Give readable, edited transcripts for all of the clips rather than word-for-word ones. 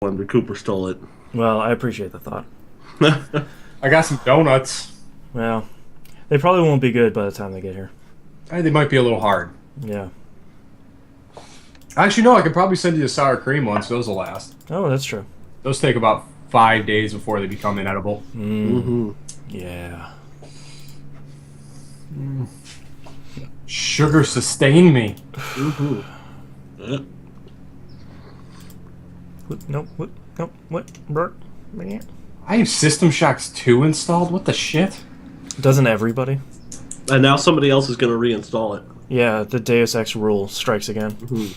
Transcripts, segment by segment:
wonder Cooper stole it. Well, I appreciate the thought. I got some donuts. Well, they probably won't be good by the time they get here. They might be a little hard. Yeah. Actually, no, I could probably send you the sour cream ones. Those will last. Oh, that's true. Those take about 5 days before they become inedible. Mm-hmm. Yeah. Sugar sustain me. Mm-hmm. Yeah. What? Nope. What? Nope. What? Brr. Yeah. I have System Shocks 2 installed? What the shit? Doesn't everybody? And now somebody else is going to reinstall it. Yeah, the Deus Ex rule strikes again. Mm-hmm.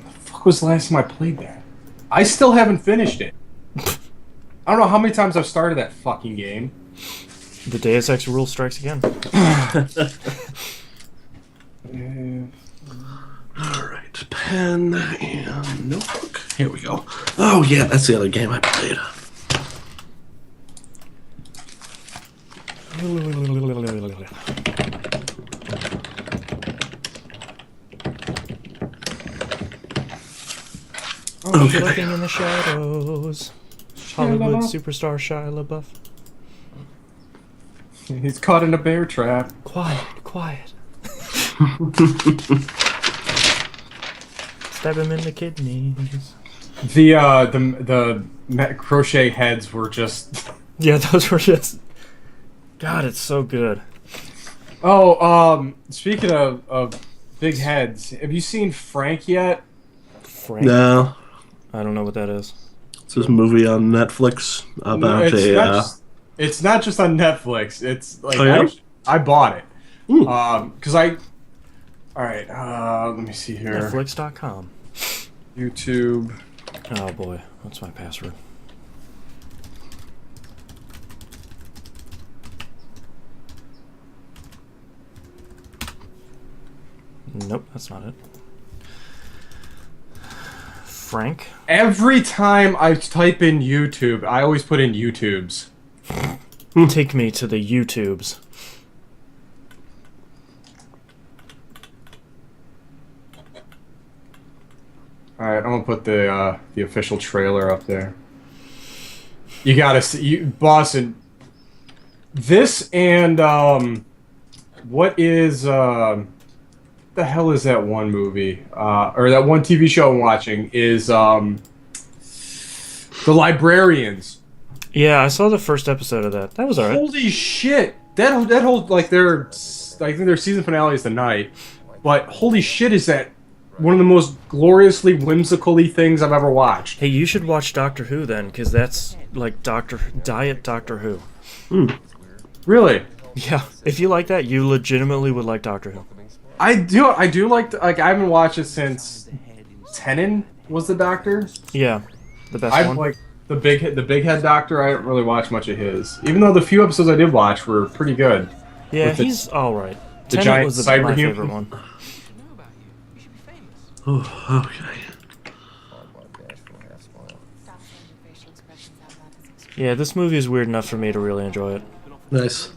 What the fuck was the last time I played that? I still haven't finished it. I don't know how many times I've started that fucking game. The Deus Ex rule strikes again. Alright, pen and notebook. Here we go. Oh, yeah, that's the other game I played. Okay. Looking in the shadows. Hollywood superstar Shia LaBeouf. He's caught in a bear trap. Quiet, quiet. Stab him in the kidneys. The crochet heads were just... Yeah, those were just... God, it's so good. Oh, speaking of big heads, have you seen Frank yet? Frank? No. I don't know what that is. It's this movie on Netflix about no, it's not just on Netflix. It's like oh, yeah? I bought it. Mm. Because I... Alright, let me see here. Netflix.com. YouTube. Oh boy, what's my password? Nope, that's not it. Frank? Every time I type in YouTube, I always put in YouTubes. Take me to the YouTubes. Alright, I'm gonna put the official trailer up there. You gotta see, Boston. This and what is the hell is that one movie or that one TV show I'm watching is The Librarians. Yeah, I saw the first episode of that. That was alright. Holy shit! That whole like I think their season finale is tonight, but holy shit, is that one of the most gloriously whimsically things I've ever watched. Hey, you should watch Doctor Who then, because that's like Diet Doctor Who. Mm. Really? Yeah, if you like that, you legitimately would like Doctor Who. I do like I haven't watched it since Tennant was the Doctor. Yeah, the best I've one. like the big head Doctor. I didn't really watch much of his, even though the few episodes I did watch were pretty good. Yeah, With he's all right. the Tennant giant was cyber my human. favorite one. Oh, okay. Yeah, this movie is weird enough for me to really enjoy it. Nice.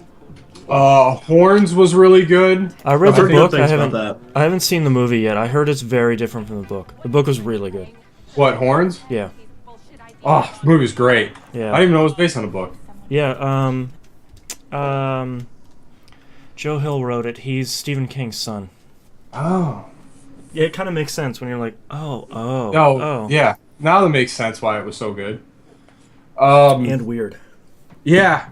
Horns was really good. I read the heard book. good things about I haven't seen the movie yet. I heard it's very different from the book. The book was really good. What, Horns? Yeah. Oh, the movie's great. Yeah. I didn't even know it was based on a book. Yeah. Joe Hill wrote it. He's Stephen King's son. Oh. Yeah, it kind of makes sense when you're like, oh. Oh, yeah. Now that makes sense why it was so good. And weird. Yeah.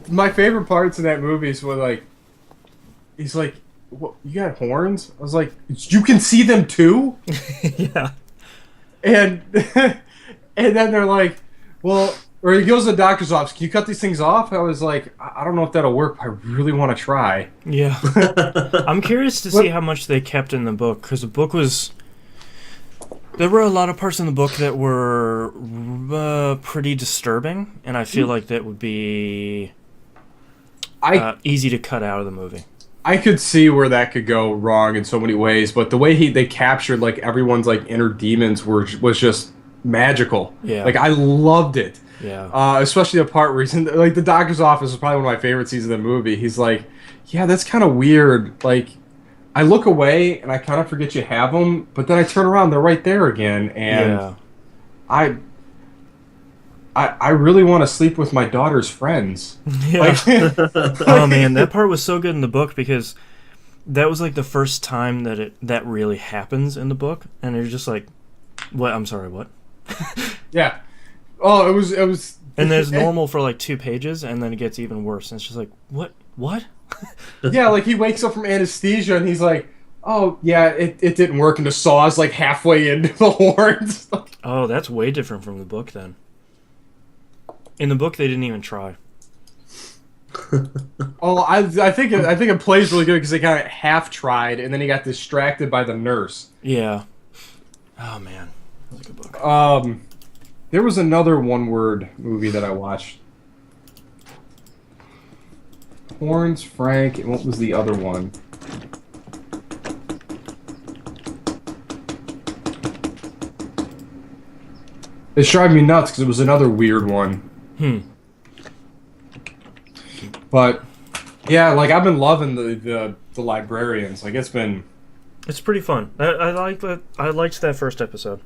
My favorite parts of that movie is when, like, he's like, "What, you got horns?" I was like, "You can see them too?" Yeah. And and then they're like, "Well," or he goes to the doctor's office. "Can you cut these things off?" I was like, "I don't know if that'll work. But I really want to try." Yeah. I'm curious to see how much they kept in the book, because the book was... There were a lot of parts in the book that were pretty disturbing, and I feel like that would be easy to cut out of the movie. I could see where that could go wrong in so many ways, but the way they captured like everyone's like inner demons was just magical. Yeah. Like I loved it. Yeah. Especially the part where he's in like the doctor's office is probably one of my favorite scenes of the movie. He's like, "Yeah, that's kind of weird. Like, I look away and I kind of forget you have them, but then I turn around, they're right there again, and Yeah. I I really want to sleep with my daughter's friends. Yeah. Like, Oh man, that part was so good in the book because that was like the first time that really happens in the book, and you're just like, "What? I'm sorry, what?" yeah. Oh, it was. And then it's normal for like 2 pages, and then it gets even worse. And it's just like, what? What? Yeah, like he wakes up from anesthesia and he's like, "Oh yeah, it didn't work," and the saw's like halfway into the horns. Oh, that's way different from the book then. In the book, they didn't even try. Oh, I think it plays really good because they kind of half tried and then he got distracted by the nurse. Yeah. Oh man, that was a good book. There was another one-word movie that I watched. Horns, Frank, and what was the other one? It's driving me nuts because it was another weird one. But yeah, like I've been loving the librarians. Like it's It's pretty fun. I like that. I liked that first episode.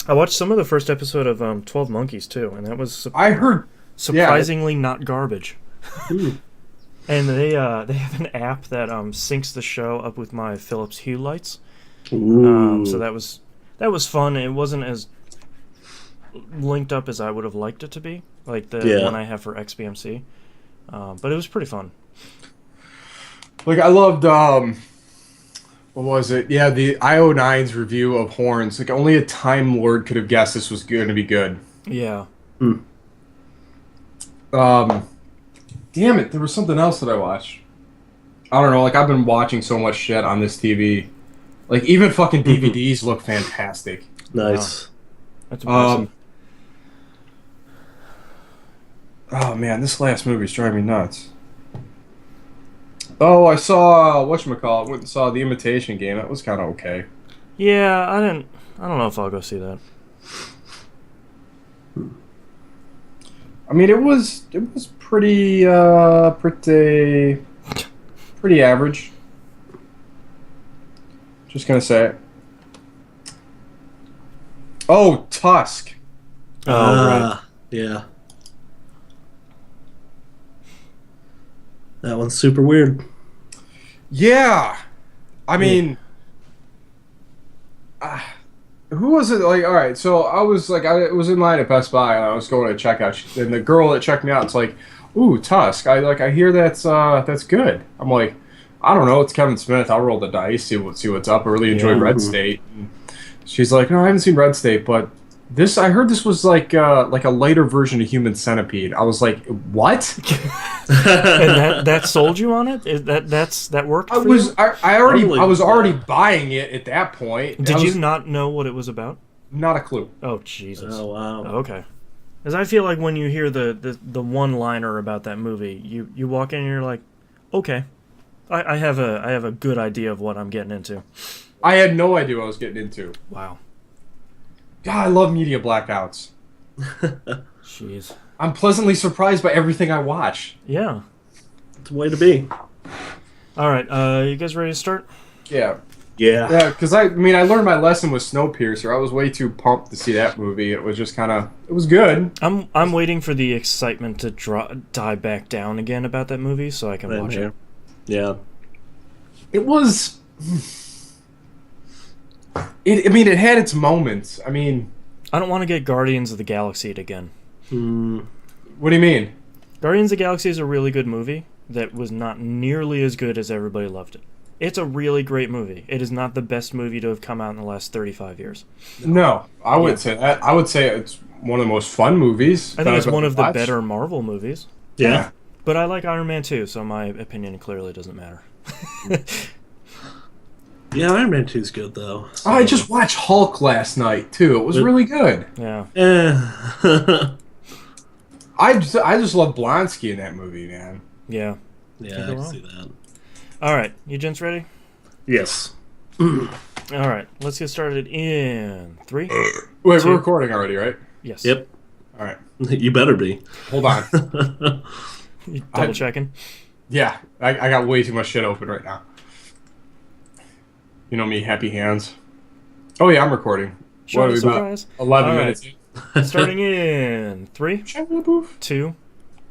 I watched some of the first episode of 12 Monkeys too, and that was I heard surprisingly not garbage. And they have an app that syncs the show up with my Philips Hue lights. So that was fun. It wasn't as linked up as I would have liked it to be, like the one I have for XBMC. But it was pretty fun. like I loved what was it? Yeah, the IO9's review of Horns. Like only a Time Lord could have guessed this was going to be good. Yeah. Damn it, there was something else that I watched. I don't know, like I've been watching so much shit on this TV. Like even fucking DVDs look fantastic. Nice. That's impressive. Oh man, this last movie's driving me nuts. Oh, I saw whatchamacallit, went and saw The Imitation Game. That was kinda okay. Yeah, I don't know if I'll go see that. I mean it was pretty pretty average. Just gonna say it. Oh, Tusk. Oh, right. Yeah. That one's super weird. Yeah. I mean, who was it? Like, all right, so I was in line at Best Buy and I was going to check out, and the girl that checked me out, it's like, "Ooh, Tusk." I hear that's good. I'm like, I don't know. It's Kevin Smith. I'll roll the dice, see what's up. I really enjoyed Red State. And she's like, "No, I haven't seen Red State, but this I heard this was like a lighter version of Human Centipede." I was like, "What?" And that sold you on it? That worked for you? I was already buying it at that point. Did you not know what it was about? Not a clue. Oh, Jesus. Oh, wow. Okay. Because I feel like when you hear the one-liner about that movie, you walk in and you're like, okay, I have a good idea of what I'm getting into. I had no idea what I was getting into. Wow. God, I love media blackouts. Jeez. I'm pleasantly surprised by everything I watch. Yeah. It's a way to be. All right. You guys ready to start? Yeah. Yeah. Yeah, because I learned my lesson with Snowpiercer. I was way too pumped to see that movie. It was just it was good. I'm waiting for the excitement to die back down again about that movie so I can watch it. Yeah. It was. It had its moments. I mean, I don't want to get Guardians of the Galaxy again. What do you mean? Guardians of the Galaxy is a really good movie that was not nearly as good as everybody loved it. It's a really great movie. It is not the best movie to have come out in the last 35 years. No, I wouldn't say that. I would say it's one of the most fun movies. I think it's one of the better Marvel movies. Yeah. But I like Iron Man too, so my opinion clearly doesn't matter. Yeah, Iron Man 2 is good, though. So. I just watched Hulk last night, too. It was really good. Yeah. I just love Blonsky in that movie, man. Yeah. Yeah, I can see that. All right. You gents ready? Yes. All right. Let's get started in 3. Wait, 2. we're recording already, right? Yes. Yep. All right. You better be. Hold on. You double checking? Yeah, I got way too much shit open right now. You know me, happy hands. Oh yeah, I'm recording. Show What are the we surprise. about? 11 All right. minutes. Starting in 3, Poof. 2,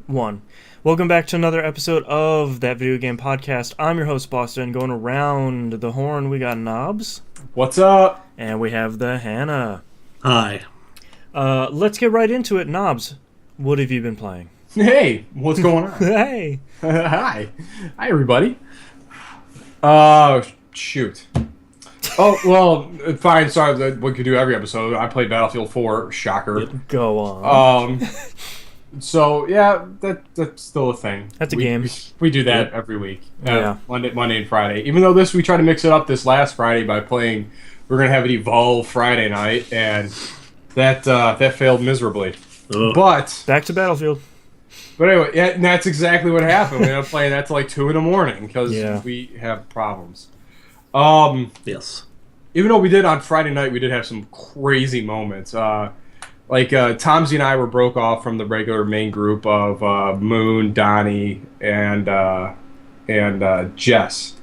1. Welcome back to another episode of That Video Game Podcast. I'm your host, Boston. Going around the horn, we got Knobs. What's up? And we have the Hannah. Hi. Let's get right into it. Knobs, what have you been playing? Hey, what's going on? Hey. Hi, everybody. Shoot. Oh well, fine. Sorry, we could do every episode. I played Battlefield 4. Shocker. Go on. So yeah, that's still a thing. That's a game. We do that every week. Yeah. Monday and Friday. Even though we tried to mix it up this last Friday by playing. We're gonna have it evolve Friday night, and that failed miserably. Ugh. But Back to Battlefield. anyway, yeah, and that's exactly what happened. We ended up playing that till like 2 a.m. because we have problems. Yes. Even though we did on Friday night, we did have some crazy moments. Tomsy and I were broke off from the regular main group of Moon, Donnie, and Jess.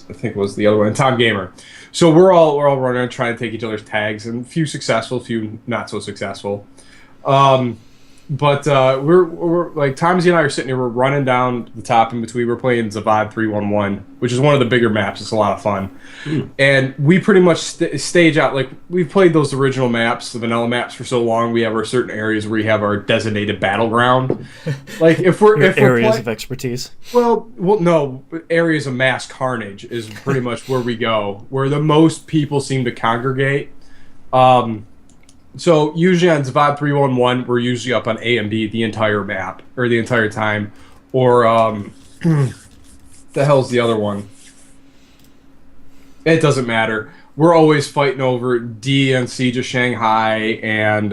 I think was the other one, and Tom Gamer. So we're all running around trying to take each other's tags, and a few successful, a few not so successful. But we're like Tomsy and I are sitting here. We're running down the top in between. We're playing Zavad 311, which is one of the bigger maps. It's a lot of fun, and we pretty much stage out. Like we've played those original maps, the vanilla maps, for so long. We have our certain areas where we have our designated battleground. Like if we're Areas of expertise. Well, no, areas of mass carnage is pretty much where we go, where the most people seem to congregate. So usually on Zavad 311, we're usually up on A and B the entire map, or the entire time. Or, the hell's the other one? It doesn't matter. We're always fighting over D and Siege of Shanghai, and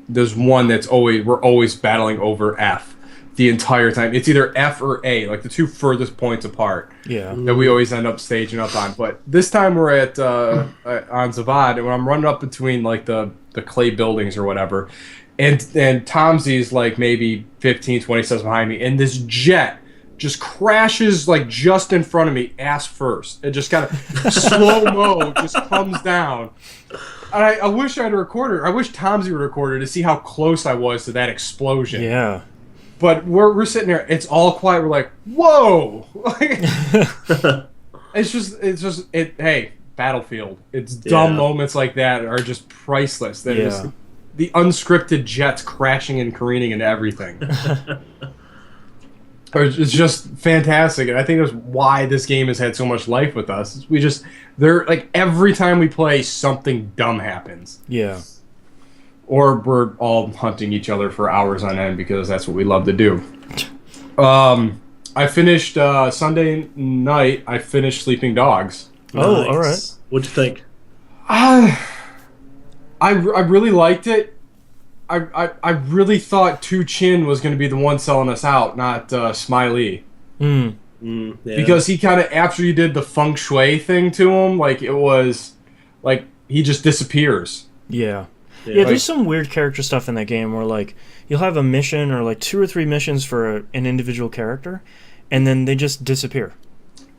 there's one we're always battling over F the entire time. It's either F or A, like the two furthest points apart. Yeah. That we always end up staging up on. But this time we're at on Zavad, and when I'm running up between like the clay buildings or whatever, and Tomsy's like maybe 15, 20 steps behind me, and this jet just crashes like just in front of me, ass first. It just kind of slow-mo just comes down. And I wish I'd recorded. I wish Tomsy would recorded to see how close I was to that explosion. Yeah. But we're sitting there. It's all quiet. We're like, whoa! It's just. Hey, Battlefield. It's dumb moments like that are just priceless. That is the unscripted jets crashing and careening into everything. It's just fantastic, and I think that's why this game has had so much life with us. They're like every time we play, something dumb happens. Yeah. Or we're all hunting each other for hours on end because that's what we love to do. I finished Sunday night. I finished Sleeping Dogs. Oh, Nice. all right. What'd you think? I really liked it. I really thought Tu Chin was going to be the one selling us out, not Smiley. Hmm. Yeah. Because he kind of, after you did the feng shui thing to him, like it was, like he just disappears. Yeah. Yeah, Yeah, there's some weird character stuff in that game where, like, you'll have a mission or, like, 2 or 3 missions for an individual character, and then they just disappear.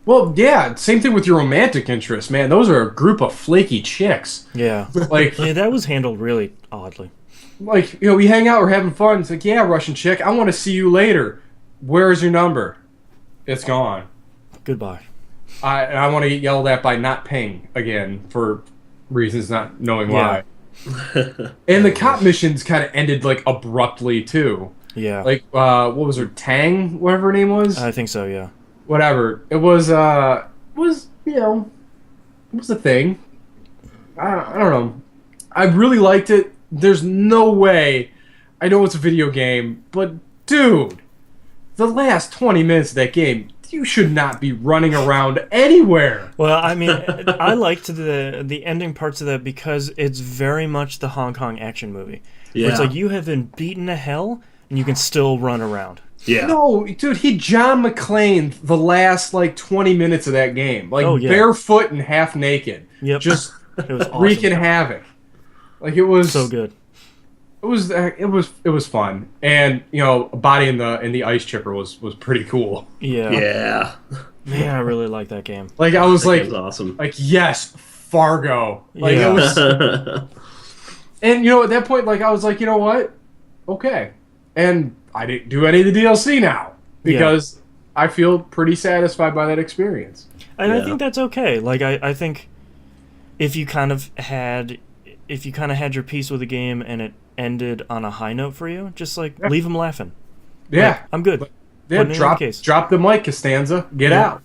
Well, yeah, same thing with your romantic interests, man. Those are a group of flaky chicks. Yeah. Like, Yeah, that was handled really oddly. we hang out, we're having fun. It's like, yeah, Russian chick, I want to see you later. Where's your number? It's gone. Goodbye. I want to get yelled at by not paying again for reasons not knowing why. And the cop missions kind of ended like abruptly too. Yeah. Like what was her, Tang, whatever her name was? I think so, yeah. Whatever. It was a thing. I don't know. I really liked it. There's no way. I know it's a video game, but dude, the last 20 minutes of that game, you should not be running around anywhere. Well, I mean, I liked the ending parts of that because it's very much the Hong Kong action movie. Where it's like you have been beaten to hell and you can still run around. Yeah. No, dude, he John McClane the last like 20 minutes of that game, like Oh, yeah. barefoot and half naked, Yep. just It was awesome. wreaking havoc. Like it was So good. It was fun, and you know, a body in the ice chipper was pretty cool. Yeah. Yeah. Man, I really like that game. Like I was That like, game's awesome. like yes, Fargo. Like Yeah. it was, and you know at that point, like I was like, you know what? Okay, and I didn't do any of the DLC now because I feel pretty satisfied by that experience. And I Yeah. think that's okay. Like I think if you kind of had your piece with the game and it ended on a high note for you, just like leave them laughing. Yeah, Like, I'm good. yeah. Putting it in the case. Drop the mic, Costanza. Get Yeah. out.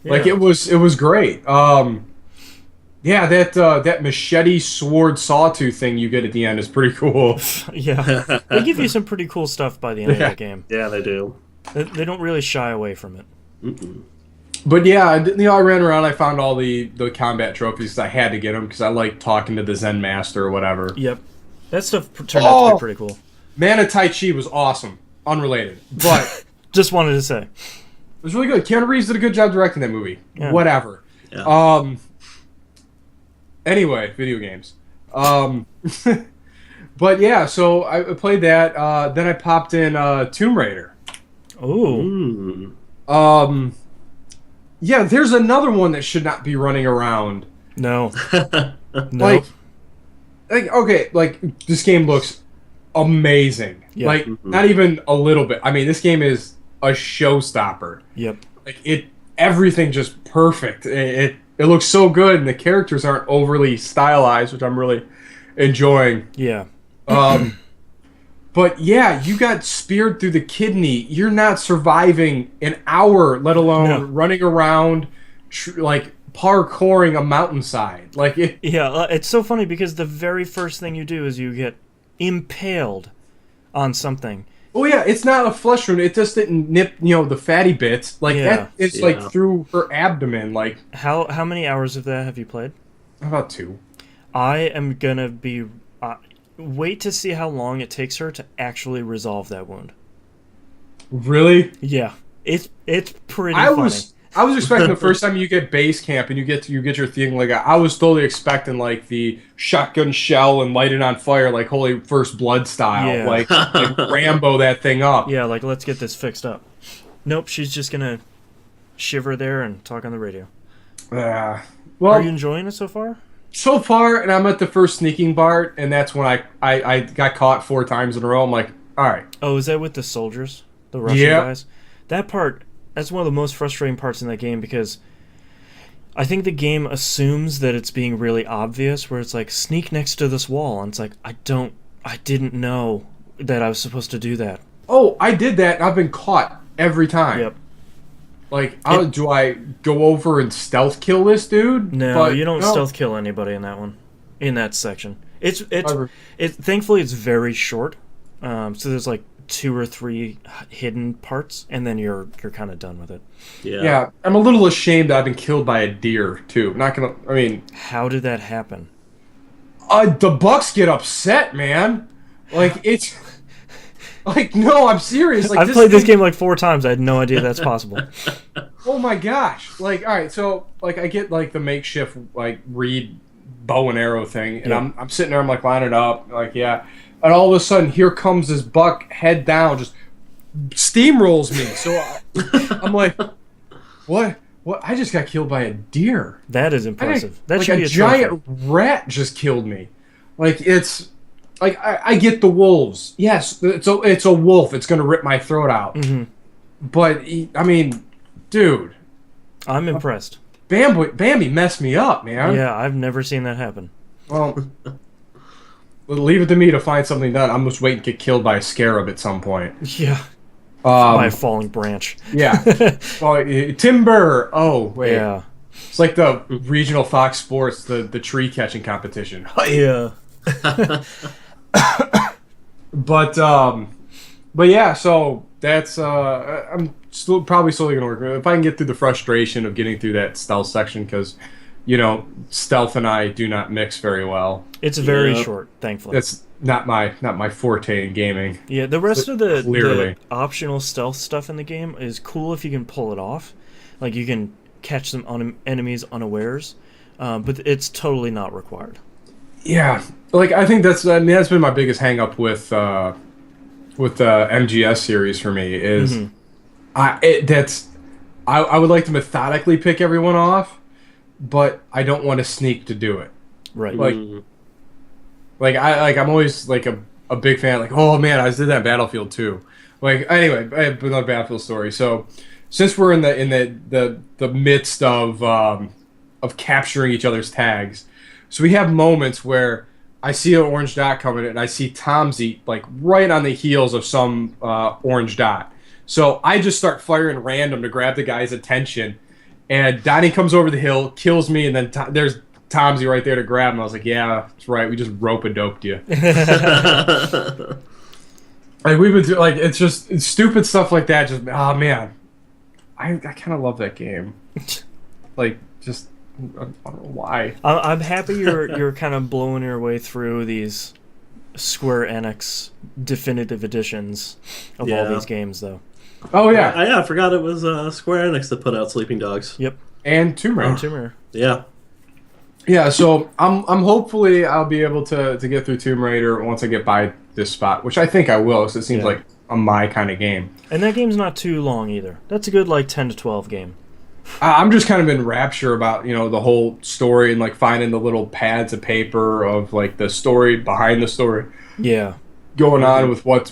Like Yeah. it was great. Yeah, that machete sword sawtooth thing you get at the end is pretty cool. Yeah, they give you some pretty cool stuff by the end of that game. Yeah, they do. They don't really shy away from it. But yeah, I ran around. I found all the combat trophies 'cause I had to get them because I like talking to the Zen master or whatever. Yep, that stuff turned out to be pretty cool. Man of Tai Chi was awesome. Unrelated, but Just wanted to say. it was really good. Keanu Reeves did a good job directing that movie. Yeah. Whatever. Yeah. Anyway, video games. But yeah, so I played that. Then I popped in Tomb Raider. Oh, Yeah, there's another one that should not be running around. no. Like, okay, like this game looks amazing. Yeah. Like not even a little bit. I mean, this game is a showstopper. Yep. Like everything just perfect. It looks so good, and the characters aren't overly stylized, which I'm really enjoying. Yeah. But yeah, you got speared through the kidney. You're not surviving an hour, let alone running around, like parkouring a mountainside. Like it. Yeah, it's so funny because the very first thing you do is you get impaled on something. Oh yeah, it's not a flesh wound. It just didn't nip, the fatty bits. Like that. It's like through her abdomen. Like How many hours of that have you played? about 2. I am gonna be wait to see how long it takes her to actually resolve that wound. Really? Yeah, it's pretty I funny. was expecting the first time you get base camp and you get your thing, like I was totally expecting like the shotgun shell and light it on fire like Holy First Blood style, Yeah. like Rambo that thing up. Yeah, like let's get this fixed up. Nope, she's just gonna shiver there and talk on the radio. Well, Are you enjoying it so far? so far, and I'm at the first sneaking part, and that's when I got caught 4 times in a row. I'm like, all right. Oh, is that with the soldiers, the Russian guys? That part, that's one of the most frustrating parts in that game because I think the game assumes that it's being really obvious, where it's like sneak next to this wall, and it's like I didn't know that I was supposed to do that. Oh, I did that, and I've been caught every time. Yep. Like, do I go over and stealth kill this dude? No, But, you don't no. stealth kill anybody in that one, in that section. It's thankfully it's very short, so there's like 2 or 3 hidden parts, and then you're kind of done with it. Yeah, I'm a little ashamed that I've been killed by a deer too. Not gonna. I mean, How did that happen? the bucks get upset, man. Like it's. Like no, I'm serious. Like I've played this game like 4 times. I had no idea that's possible. Oh my gosh! Like all right, so like I get like the makeshift like reed bow and arrow thing, and Yeah. I'm sitting there, I'm like lining it up, like yeah, and all of a sudden here comes this buck head down, just steamrolls me. So I'm like, what? What? I just got killed by a deer. That is impressive. That like should be a a giant trophy. rat just killed me. Like it's like I get the wolves. Yes, it's a wolf. It's gonna rip my throat out. Mm-hmm. But I mean, dude, I'm impressed. Bambi messed me up, man. Yeah, I've never seen that happen. Well, leave it to me to find something done. I'm just waiting to get killed by a scarab at some point. Yeah. By a falling branch. Yeah. Well, timber. Oh wait. Yeah. It's like the regional Fox Sports, the tree catching competition. Yeah. But yeah, so that's I'm still probably slowly gonna work. If I can get through the frustration of getting through that stealth section, because stealth and I do not mix very well. It's very short, thankfully. That's not my forte in gaming. Yeah, the rest of the Clearly. optional stealth stuff in the game is cool if you can pull it off. Like you can catch some enemies unawares, but it's totally not required. Yeah, like I think that's been my biggest hang up with the MGS series for me is Mm-hmm. that's I would like to methodically pick everyone off, but I don't want to sneak to do it. Right. I'm always like a big fan. Like, oh man, I did that in Battlefield too. Like anyway, I have another Battlefield story. So since we're in the midst of capturing each other's tags, so we have moments where I see an orange dot coming and I see Tomsy like right on the heels of some orange dot. So I just start firing random to grab the guy's attention, and Donnie comes over the hill, kills me, and then there's Tomsy right there to grab him. I was like, yeah, that's right. We just rope-a-doped you. Like we've been through, like it's stupid stuff like that. Just man, I kind of love that game. Like just I don't know why. I'm happy you're kind of blowing your way through these Square Enix definitive editions of all these games, though. Oh yeah, I forgot it was Square Enix that put out Sleeping Dogs. Yep. And Tomb Raider. Yeah. Yeah, so I'm hopefully I'll be able to get through Tomb Raider once I get by this spot, which I think I will, because it seems like my kind of game. And that game's not too long either. That's a good 10 to 12 game. I'm just kind of in rapture about the whole story and like finding the little pads of paper of like the story behind the story. Yeah. Going on with what's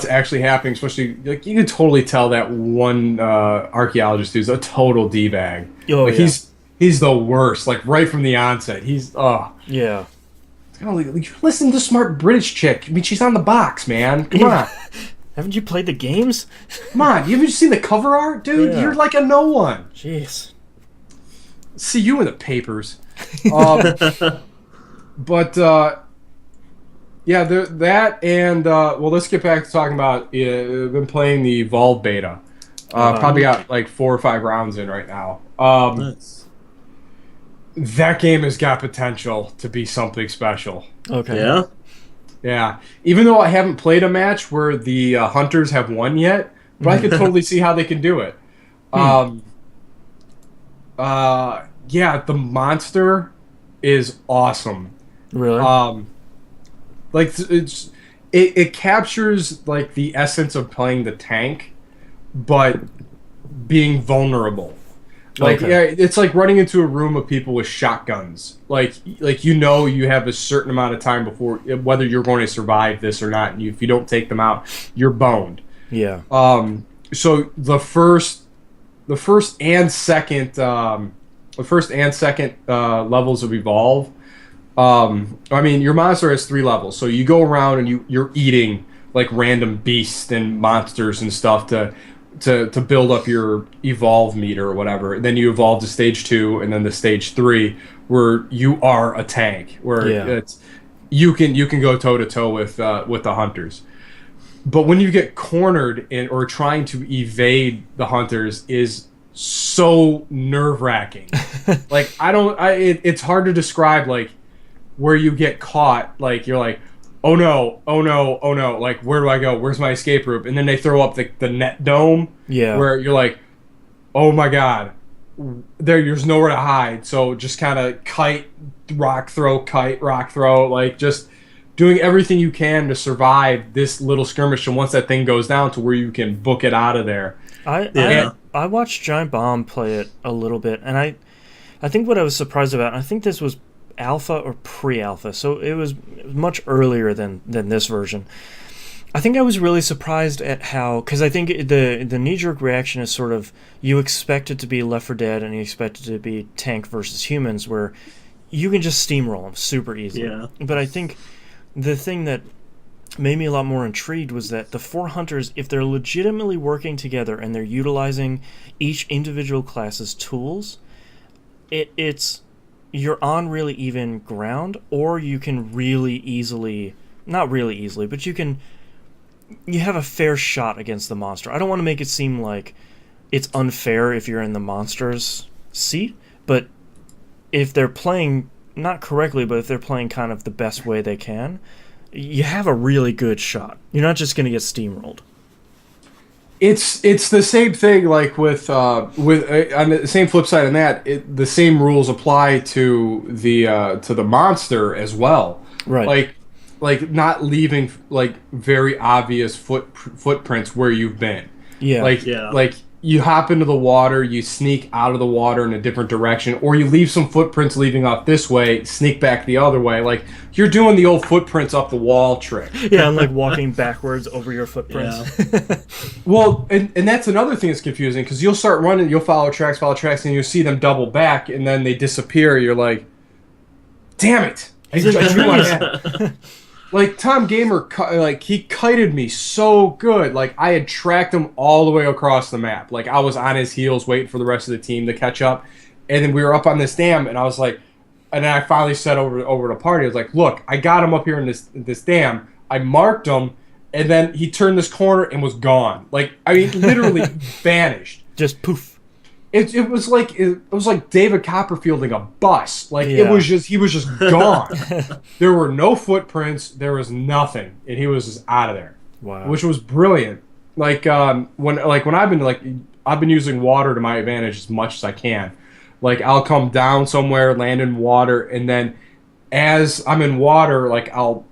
actually happening, especially like you can totally tell that one archaeologist who's a total d-bag. Oh, like he's the worst, like right from the onset. He's yeah. It's kind of like, you listen to smart British chick. I mean, she's on the box, man. Come on. Haven't you played the games? Come on, you haven't seen the cover art, dude? Yeah. You're like a no one. Jeez. See you in the papers. But yeah, that and well, let's get back to talking about. I've been playing the Evolve beta. Probably got like 4 or 5 rounds in right now. Nice. That game has got potential to be something special. Okay. Yeah. Yeah. Even though I haven't played a match where the hunters have won yet, but I could totally see how they can do it. Yeah, the monster is awesome. Really? Like it captures like the essence of playing the tank, but being vulnerable. Like Okay. yeah, it's like running into a room of people with shotguns. Like you have a certain amount of time before whether you're going to survive this or not. And if you don't take them out, you're boned. Yeah. So the first and second levels of Evolve. I mean, your monster has 3 levels, so you go around and you're eating like random beasts and monsters and stuff to build up your evolve meter or whatever. And then you evolve to stage 2, and then the stage 3 where you are a tank, where it's you can go toe to toe with the hunters. But when you get cornered or trying to evade the hunters is so nerve-wracking. Like it's hard to describe like where you get caught. Like you're like, oh no, like where do I go? Where's my escape route? And then they throw up the net dome. Yeah. Where you're like, oh my god, there's nowhere to hide. So just kind of kite, rock throw, like just doing everything you can to survive this little skirmish. And once that thing goes down to where you can book it out of there. I watched Giant Bomb play it a little bit, and I think what I was surprised about, and I think this was alpha or pre-alpha, so it was much earlier than this version. I think I was really surprised at how, because I think the knee-jerk reaction is sort of, you expect it to be Left 4 Dead and you expect it to be tank versus humans, where you can just steamroll them super easily. Yeah. But I think the thing that made me a lot more intrigued was that the 4 hunters, if they're legitimately working together and they're utilizing each individual class's tools, it's you're on really even ground, or you can really easily, not really easily, but you have a fair shot against the monster. I don't want to make it seem like it's unfair if you're in the monster's seat, but if they're playing, not correctly, but if they're playing kind of the best way they can, you have a really good shot. You're not just going to get steamrolled. It's the same thing like with on the same flip side on that, the same rules apply to the monster as well. Right. Like not leaving like very obvious footprints where you've been. Yeah. Like you hop into the water, you sneak out of the water in a different direction, or you leave some footprints leaving off this way, sneak back the other way. Like you're doing the old footprints up the wall trick. Yeah, I'm like walking backwards over your footprints. Yeah. Well, and that's another thing that's confusing because you'll start running, you'll follow tracks, and you'll see them double back, and then they disappear. You're like, damn it! I He's in the drew my trees. head. Like Tom Gamer, like he kited me so good. Like I had tracked him all the way across the map. Like I was on his heels, waiting for the rest of the team to catch up. And then we were up on this dam, and I was like, and then I finally said over to party, I was like, look, I got him up here in this dam. I marked him, and then he turned this corner and was gone. Like I mean, literally vanished. Just poof. It was like David Copperfielding a bus. Like Yeah. he was just gone. There were no footprints. There was nothing, and he was just out of there. Wow. Which was brilliant. When I've been using water to my advantage as much as I can. Like I'll come down somewhere, land in water, and then as I'm in water, like I'll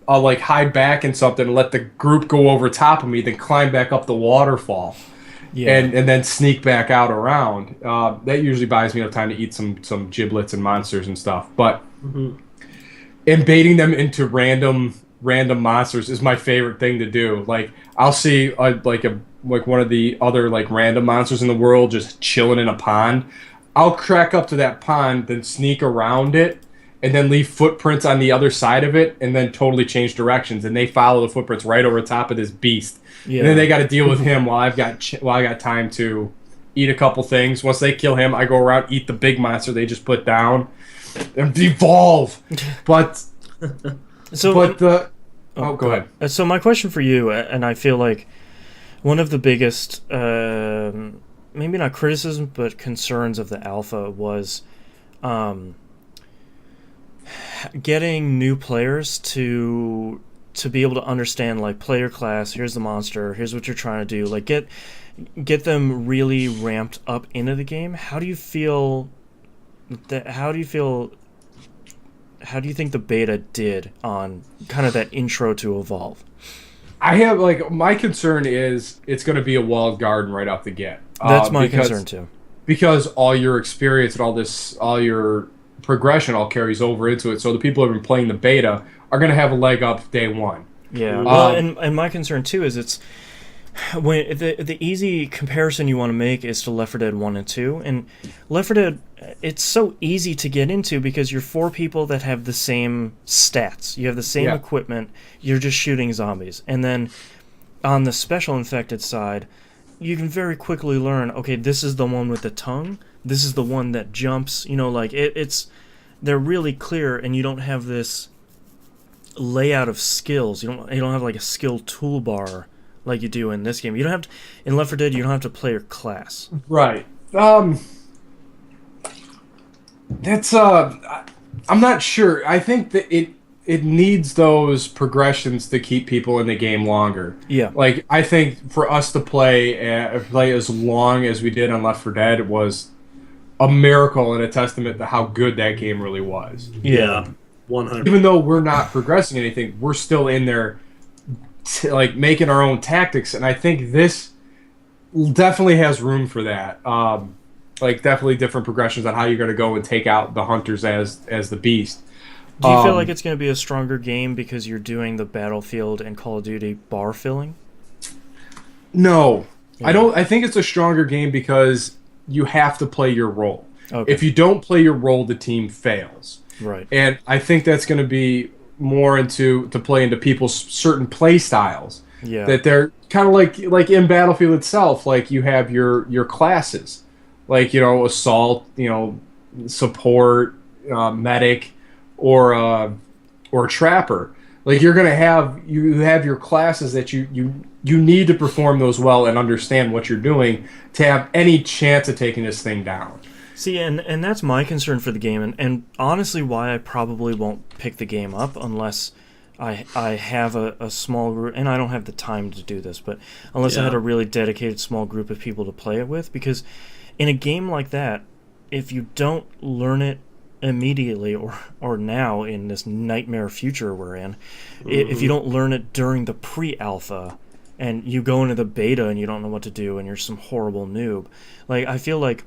like hide back in something and let the group go over top of me, then climb back up the waterfall. Yeah. And then sneak back out around. That usually buys me enough time to eat some giblets and monsters and stuff. But invading them into random monsters is my favorite thing to do. Like I'll see like one of the other like random monsters in the world just chilling in a pond. I'll crack up to that pond, then sneak around it, and then leave footprints on the other side of it, and then totally change directions. And they follow the footprints right over top of this beast. Yeah. And then they got to deal with him while I got time to eat a couple things. Once they kill him, I go around, eat the big monster they just put down, and evolve. But go ahead. So my question for you, and I feel like one of the biggest, maybe not criticism, but concerns of the alpha was getting new players to be able to understand, like, player class, here's the monster, here's what you're trying to do, like get them really ramped up into the game. How do you think the beta did on kind of that intro to Evolve? I have, like, my concern is it's going to be a walled garden right off the get. That's my concern too. Because all your experience and all your progression all carries over into it. So the people who have been playing the beta are going to have a leg up day one. Yeah. Well, and my concern too is it's when the easy comparison you want to make is to Left 4 Dead 1 and 2, and Left 4 Dead, it's so easy to get into because you're four people that have the same stats. You have the same equipment. You're just shooting zombies. And then on the special infected side, you can very quickly learn, okay, this is the one with the tongue. This is the one that jumps. You know, like they're really clear, and you don't have this layout of skills. You don't have like a skill toolbar like you do in this game. You don't have to, in Left 4 Dead, you don't have to play your class. Right. That's I'm not sure. I think that it needs those progressions to keep people in the game longer. Yeah. Like I think for us to play as long as we did on Left 4 Dead was a miracle and a testament to how good that game really was. Yeah. 100. Even though we're not progressing anything, we're still in there like making our own tactics, and I think this definitely has room for that. Like definitely different progressions on how you're going to go and take out the hunters as the beast. Do you feel like it's going to be a stronger game because you're doing the Battlefield and Call of Duty bar filling? No. Yeah. I don't. I think it's a stronger game because you have to play your role. Okay. If you don't play your role, the team fails. Right. And I think that's going to be more to play into people's certain play styles. Yeah. That they're kind of like in Battlefield itself, like you have your classes, like, you know, assault, you know, support, medic, or trapper. Like you have your classes that you need to perform those well and understand what you're doing to have any chance of taking this thing down. See, and that's my concern for the game, and honestly why I probably won't pick the game up unless I have a small group, and I don't have the time to do this, but unless I had a really dedicated small group of people to play it with, because in a game like that, if you don't learn it immediately or now in this nightmare future we're in, if you don't learn it during the pre-alpha and you go into the beta and you don't know what to do and you're some horrible noob. Like, I feel like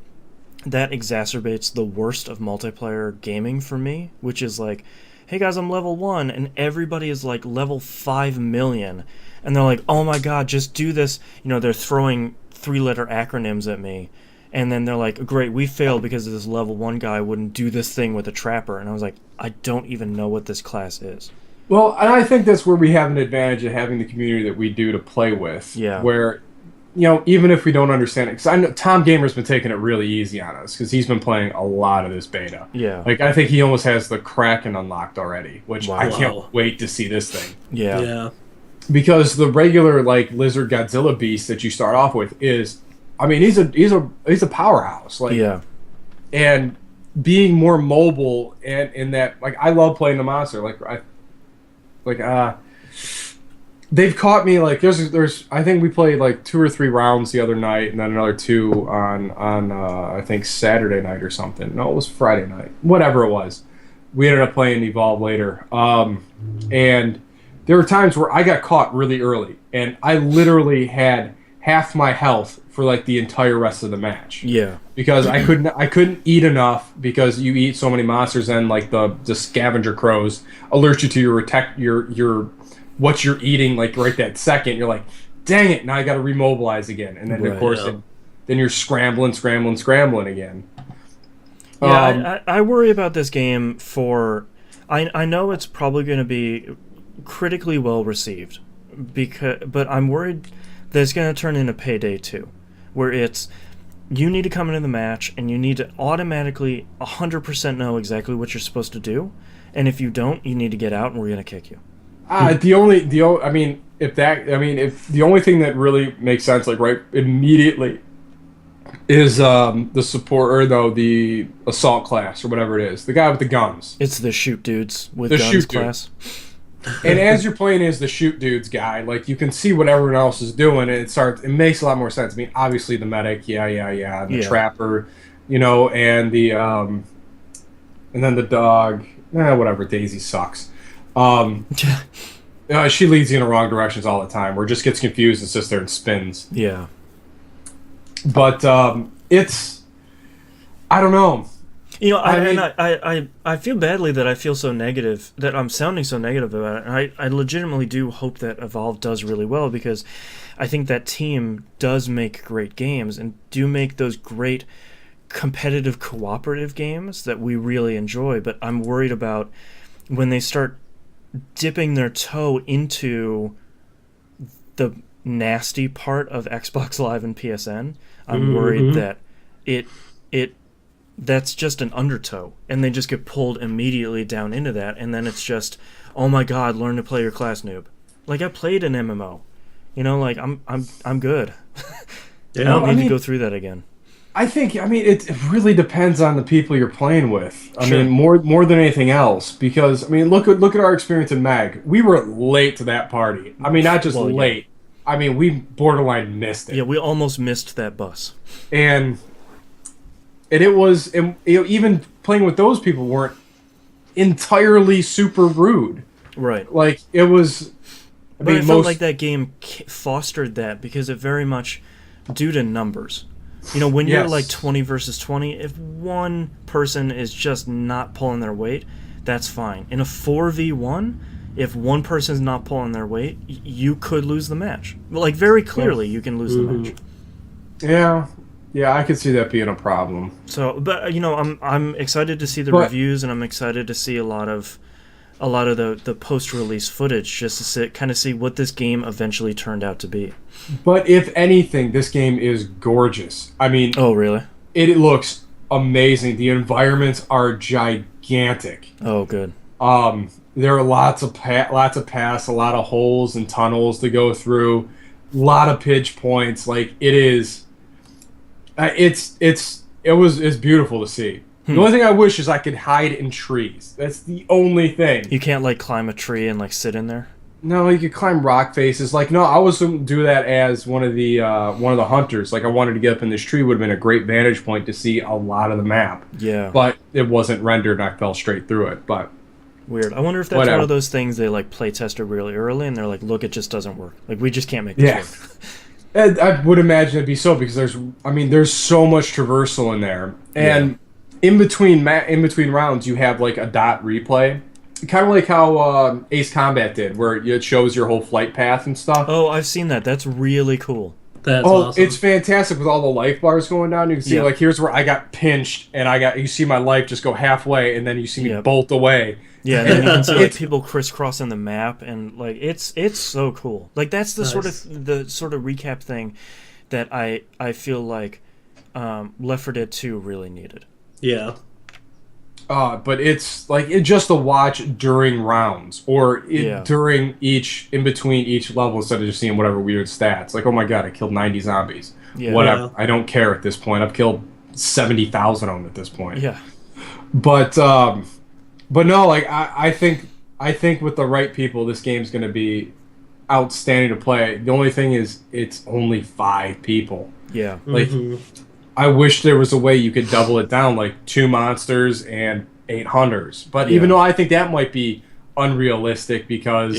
that exacerbates the worst of multiplayer gaming for me, which is like, hey guys, I'm level 1, and everybody is like level 5 million, and they're like, oh my god, just do this. You know, they're throwing 3-letter acronyms at me, and then they're like, great, we failed because this level 1 guy wouldn't do this thing with a trapper. And I was like, I don't even know what this class is. Well, and I think that's where we have an advantage of having the community that we do to play with. Yeah. Where, you know, even if we don't understand it, because I know Tom Gamer's been taking it really easy on us because he's been playing a lot of this beta. Yeah. Like, I think he almost has the Kraken unlocked already, which Wow. I can't wait to see this thing. Yeah. Yeah. Because the regular, like, Lizard Godzilla beast that you start off with is, I mean, he's a powerhouse. Like, Yeah. and being more mobile and in that, like, I love playing the monster. They've caught me, like, there's I think we played like 2 or 3 rounds the other night, and then another 2 on I think Saturday night or something. No, it was Friday night, whatever it was. We ended up playing Evolve later, and there were times where I got caught really early, and I literally had half my health for like the entire rest of the match. Yeah. Because I couldn't eat enough, because you eat so many monsters, and like the scavenger crows alert you to your what you're eating, like right that second. You're like, dang it, now I got to remobilize again, and then Right, of course yeah. then you're scrambling again. Yeah, I worry about this game for... I know it's probably going to be critically well received, but I'm worried that it's going to turn into Payday 2, where it's, you need to come into the match and you need to automatically 100% know exactly what you're supposed to do, and if you don't, you need to get out and we're going to kick you. If the only thing that really makes sense, like right immediately, is the support, or no, the assault class or whatever it is, the guy with the guns. It's the shoot dudes with The guns shoot class. And as you're playing as the shoot dudes guy, like, you can see what everyone else is doing, and it makes a lot more sense. I mean, obviously the medic, and the trapper, you know, and the and then the dog, whatever. Daisy sucks. She leads you in the wrong directions all the time, or just gets confused and sits there and spins. Yeah. But it's, I don't know. You know, I I feel badly that I feel so negative, that I'm sounding so negative about it. And I legitimately do hope that Evolve does really well, because I think that team does make great games and do make those great competitive cooperative games that we really enjoy. But I'm worried about when they start dipping their toe into the nasty part of Xbox Live and PSN. I'm worried that that's just an undertow, and they just get pulled immediately down into that, and then it's just, oh my god, learn to play your class, noob. Like, I played an MMO, you know, like, I'm good. Yeah. I don't need to go through that again. I think, it really depends on the people you're playing with. I Sure. mean, more than anything else, because, I mean, look at our experience in MAG. We were late to that party. I mean, not just Well, yeah. late. I mean, we borderline missed it. Yeah, we almost missed that bus. And it was, and, you know, even playing with those people weren't entirely super rude. Right. Like, it was, But I felt like that game fostered that, because it very much, due to numbers. You know, when you're Yes. like 20 versus 20, if one person is just not pulling their weight, that's fine. In a 4v1, if one person's not pulling their weight, you could lose the match. Like, very clearly, you can lose the match. Yeah, I could see that being a problem. So, but you know, I'm excited to see the But- reviews, and I'm excited to see a lot of the post-release footage, just to kind of see what this game eventually turned out to be. But if anything, this game is gorgeous. I mean, Oh, really? it looks amazing. The environments are gigantic. Oh, good. There are lots of paths, a lot of holes and tunnels to go through, a lot of pitch points. Like, it is, it's beautiful to see. The only thing I wish is I could hide in trees. That's the only thing. You can't like climb a tree and like sit in there. No, you could climb rock faces. Like, no, I was going to do that as one of the hunters. Like, I wanted to get up in this tree. Would have been a great vantage point to see a lot of the map. Yeah. But it wasn't rendered, and I fell straight through it. But Weird. I wonder if that's Whatever. one of those things they like play tested really early, and they're like, "Look, it just doesn't work. Like, we just can't make this work." And I would imagine it'd be so because there's so much traversal in there, and in between rounds you have like a dot replay, kind of like how Ace Combat did, where it shows your whole flight path and stuff. Oh, I've seen that. That's really cool. That's awesome. It's fantastic with all the life bars going down. You can see like here's where I got pinched, and you see my life just go halfway, and then you see me bolt away. Yeah, and then you can see like people crisscrossing the map, and like it's so cool. Like that's the sort of recap thing that I feel like Left 4 Dead 2 really needed. Yeah. But it's like just a watch during rounds or in between each level instead of just seeing whatever weird stats. Like, oh my god, I killed 90 zombies. Yeah. Whatever. Yeah. I don't care at this point. I've killed 70,000 of them at this point. Yeah. But no, like I think with the right people, this game's going to be outstanding to play. The only thing is, it's only 5 people. Yeah. Like. I wish there was a way you could double it down, like 2 monsters and 8 hunters. But even though I think that might be unrealistic because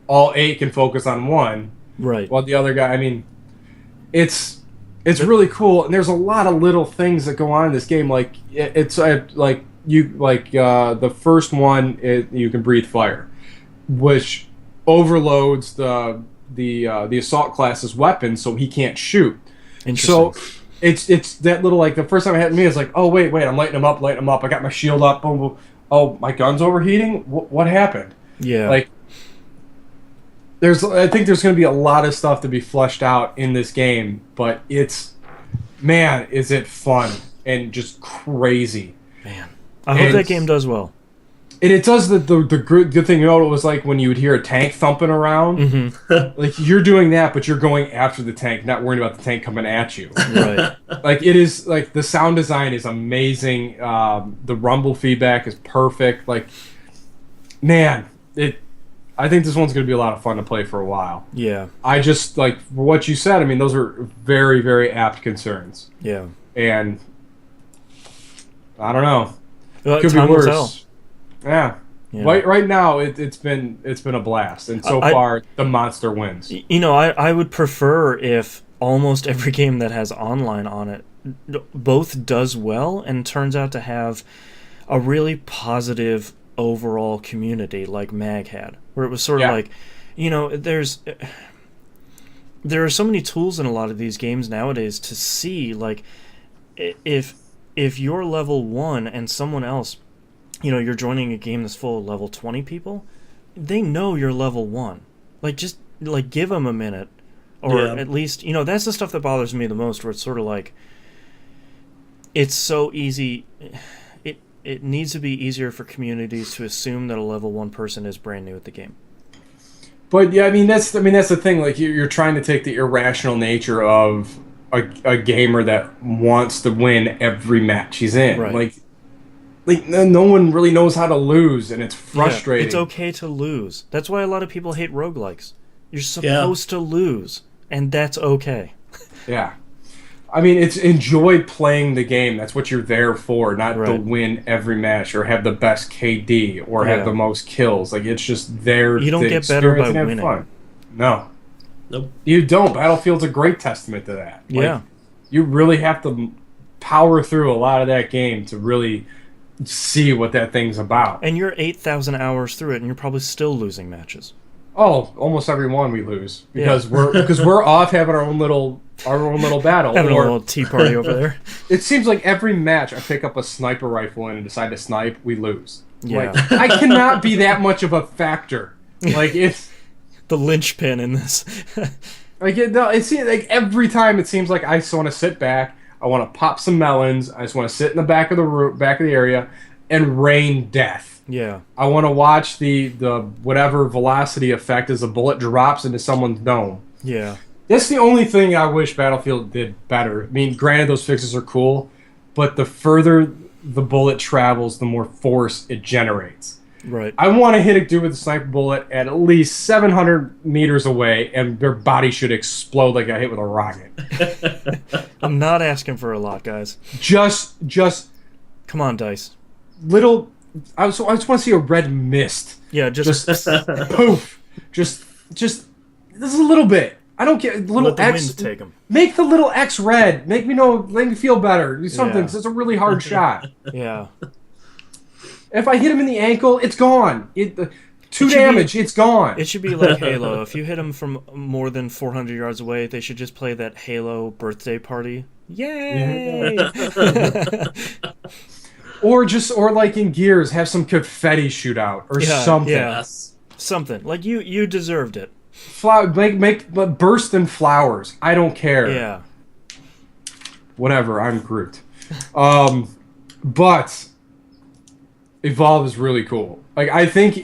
all 8 can focus on one, right? While the other guy, I mean, it's really cool, and there's a lot of little things that go on in this game. Like the first one, you can breathe fire, which overloads the assault class's weapon, so he can't shoot. Interesting. So. It's that little, like, the first time it happened to me, it's like, oh, wait, I'm lighting him up. I got my shield up. Boom, boom. Oh, my gun's overheating? What happened? Yeah. Like, I think there's going to be a lot of stuff to be fleshed out in this game, but man, is it fun and just crazy. Man. I hope that game does well. And it does the good thing, it was like when you would hear a tank thumping around. Mm-hmm. Like, you're doing that, but you're going after the tank, not worrying about the tank coming at you. Right. Like, it is, like, the sound design is amazing. The rumble feedback is perfect. Like, man, I think this one's going to be a lot of fun to play for a while. Yeah. I just, like, for what you said, I mean, those are very, very apt concerns. Yeah. And I don't know. Well, could be worse. Yeah. Right now it's been a blast, and so far the monster wins. You know, I would prefer if almost every game that has online on it both does well and turns out to have a really positive overall community like Mag had, where it was sort of like, you know, there are so many tools in a lot of these games nowadays to see, like, if you're level 1 and someone else, you know, you're joining a game that's full of level 20 people, they know you're level 1. Like, just, like, give them a minute. Or at least, you know, that's the stuff that bothers me the most, where it's sort of like, it's so easy. It needs to be easier for communities to assume that a level 1 person is brand new at the game. But, yeah, I mean, that's the thing. Like, you're trying to take the irrational nature of a gamer that wants to win every match he's in. Right. Like, no one really knows how to lose, and it's frustrating. Yeah, it's okay to lose. That's why a lot of people hate roguelikes. You're supposed to lose, and that's okay. Yeah. I mean, it's enjoy playing the game. That's what you're there for, not to win every match or have the best KD or have the most kills. Like, it's just there. You don't get better by winning. Fun. No. Nope. You don't. Battlefield's a great testament to that. Yeah. You really have to power through a lot of that game to really see what that thing's about. And you're 8,000 hours through it, and you're probably still losing matches. Oh, almost every one we lose because we're off having our own little battle. Having a little tea party over there. It seems like every match I pick up a sniper rifle in and decide to snipe, we lose. Yeah. Like, I cannot be that much of a factor. Like, it's the linchpin in this. it seems like every time it seems like I just want to sit back. I want to pop some melons. I just want to sit in the back of the area and rain death. Yeah. I want to watch the whatever velocity effect as a bullet drops into someone's dome. Yeah. That's the only thing I wish Battlefield did better. I mean, granted, those fixes are cool, but the further the bullet travels, the more force it generates. Right. I want to hit a dude with a sniper bullet at least 700 meters away, and their body should explode like I hit with a rocket. I'm not asking for a lot, guys. Just come on, DICE. Little I just want to see a red mist. Yeah, just Poof. Just this is a little bit. I don't care. Little let the X. wind take them. Make the little X red. Make me feel better. Do something. Yeah. Because it's a really hard shot. Yeah. If I hit him in the ankle, it's gone. Two damage. It's gone. It should be like Halo. If you hit them from more than 400 yards away, they should just play that Halo birthday party. Yay! Or like in Gears, have some confetti shootout or something. Yeah. Something like you deserved it. Make burst in flowers. I don't care. Yeah. Whatever. I'm Groot. But Evolve is really cool. Like I think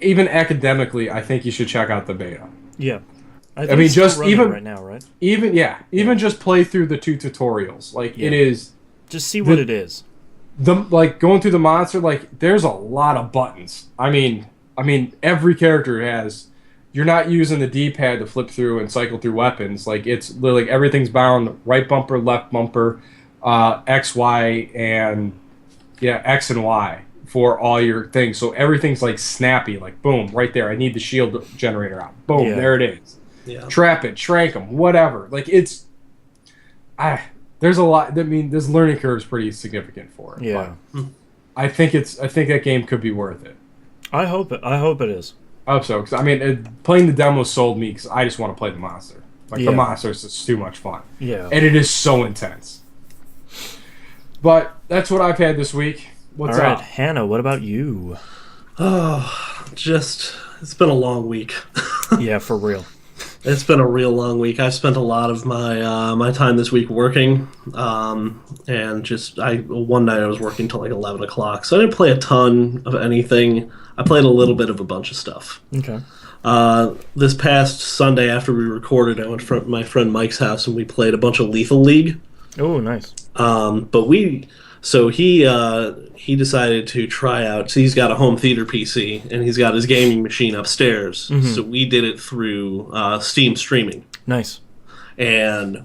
even academically, I think you should check out the beta. Yeah. I mean, just even right now, right? Even just play through the 2 tutorials. Like it is. Just see what it is. Going through the monster. Like there's a lot of buttons. I mean, every character has. You're not using the D-pad to flip through and cycle through weapons. Like it's literally everything's bound right bumper, left bumper, X, Y, and X and Y for all your things. So everything's like snappy. Like boom, right there. I need the shield generator out. Boom, there it is. Yeah. Trap it, shrank them, whatever. Like it's, there's a lot. I mean, this learning curve is pretty significant for it. Yeah. But I think that game could be worth it. I hope it is. I hope so, because I mean, playing the demo sold me because I just want to play the monster. Like the monster is just too much fun. Yeah, and it is so intense. But that's what I've had this week. What's all right, up, Hannah? What about you? Oh, it's been a long week. Yeah, for real. It's been a real long week. I spent a lot of my my time this week working, and one night I was working till like 11 o'clock, so I didn't play a ton of anything. I played a little bit of a bunch of stuff. Okay. This past Sunday after we recorded, I went to my friend Mike's house and we played a bunch of Lethal League. Oh, nice. He decided to try out. So he's got a home theater PC and he's got his gaming machine upstairs. Mm-hmm. So we did it through Steam streaming. Nice. And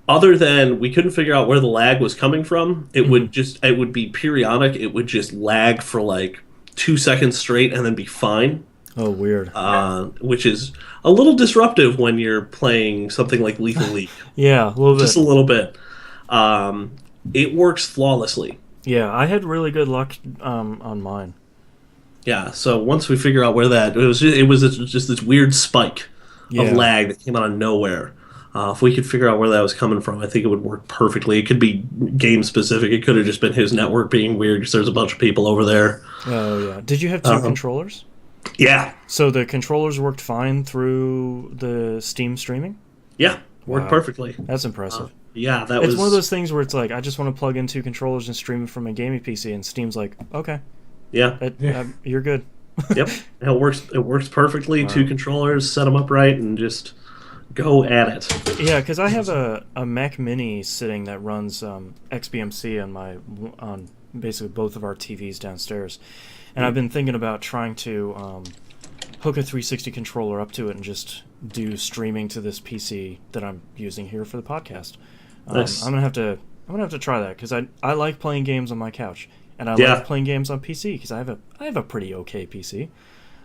other than we couldn't figure out where the lag was coming from, it would be periodic. It would just lag for like 2 seconds straight and then be fine. Oh, weird. Which is a little disruptive when you're playing something like Lethal League. Yeah, a little bit. Just a little bit. It works flawlessly. Yeah, I had really good luck on mine. Yeah, so once we figure out where it was just this weird spike of lag that came out of nowhere. If we could figure out where that was coming from, I think it would work perfectly. It could be game specific. It could have just been his network being weird because there's a bunch of people over there. Oh, yeah. Did you have two controllers? Yeah. So the controllers worked fine through the Steam streaming? Yeah, worked perfectly. That's impressive. It's one of those things where it's like, I just want to plug in two controllers and stream it from my gaming PC, and Steam's like, okay. Yeah. You're good. Yep. It works perfectly. Wow. 2 controllers, set them up right, and just go at it. Yeah, because I have a Mac Mini sitting that runs XBMC on basically both of our TVs downstairs, and I've been thinking about trying to hook a 360 controller up to it and just do streaming to this PC that I'm using here for the podcast. Nice. I'm gonna have to try that because I like playing games on my couch, and I like playing games on PC because I have a pretty okay PC.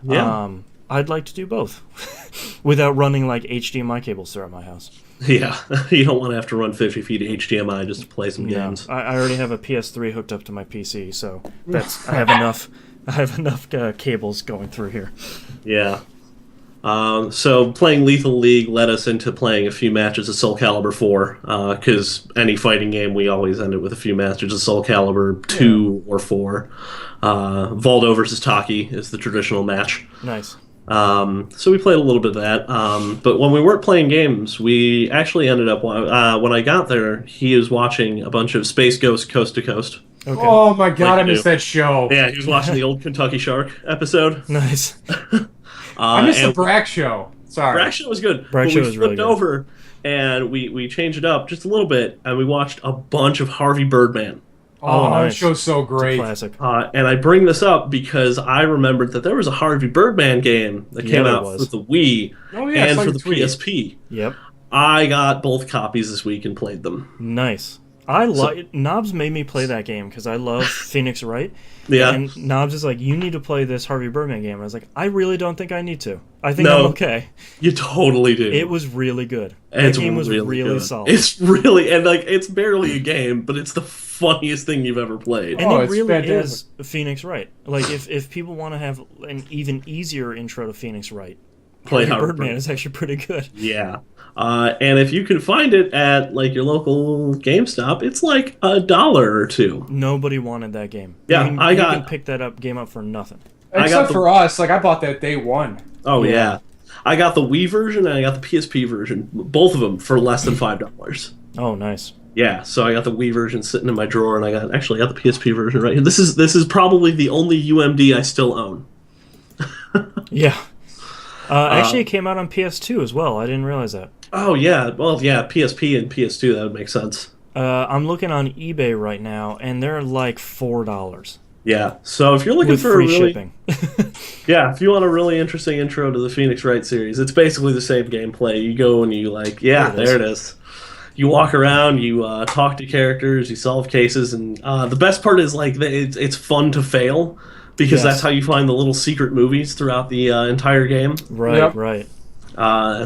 Yeah. I'd like to do both without running like HDMI cables throughout my house. Yeah, you don't want to have to run 50 feet of HDMI just to play some games. I already have a PS3 hooked up to my PC, so I have enough cables going through here. Yeah. So playing Lethal League led us into playing a few matches of Soul Calibur 4, because any fighting game we always end it with a few matches of Soul Calibur 2 or 4. Voldo versus Taki is the traditional match. Nice. So we played a little bit of that, but when we weren't playing games, we actually ended up, when I got there, he was watching a bunch of Space Ghost Coast to Coast. Okay. Oh my god, I missed that show. Yeah, he was watching the old Kentucky Shark episode. Nice. I missed the Brack show. Sorry. Brack show was good. Brack show was really good. We flipped over, and we changed it up just a little bit, and we watched a bunch of Harvey Birdman. Oh, nice. That show's so great. Classic. And I bring this up because I remembered that there was a Harvey Birdman game that came out for the Wii and for the PSP. Yep. I got both copies this week and played them. Nice. Knobs made me play that game because I love Phoenix Wright. Yeah. And Knobs is like, you need to play this Harvey Birdman game. And I was like, I really don't think I need to. I think No. I'm okay. You totally do. It was really good. It's That game was really good. solid. It's really, and like, it's barely a game, but it's the funniest thing you've ever played. And it it's really fantastic. is Phoenix Wright. Like, if people want to have an even easier intro to Phoenix Wright, Play Harvey Harvey Birdman Birdman. is actually pretty good. Yeah. And if you can find it at like your local GameStop, it's like $1 or $2. Nobody wanted that game. Yeah, you I got- can pick that game up for nothing. Except the- for us, like I bought that day one. Oh Yeah. yeah. I got the Wii version and I got the PSP version, both of them for less than $5. Oh, nice. Yeah, so I got the Wii version sitting in my drawer, and I got the PSP version right here. This is probably the only UMD I still own. Yeah. Actually, it came out on PS2 as well. I didn't realize that. Oh yeah, well yeah, PSP and PS2, that would make sense. I'm looking on eBay right now, and they're like $4 Yeah, so if you're looking with for free a really, shipping. yeah, if you want a really interesting intro to the Phoenix Wright series, it's basically the same gameplay. You go and you like, yeah, There it there it is. You walk around, you talk to characters, you solve cases, and the best part is like it's fun to fail because Yes. that's how you find the little secret movies throughout the entire game. Right, Yep. right.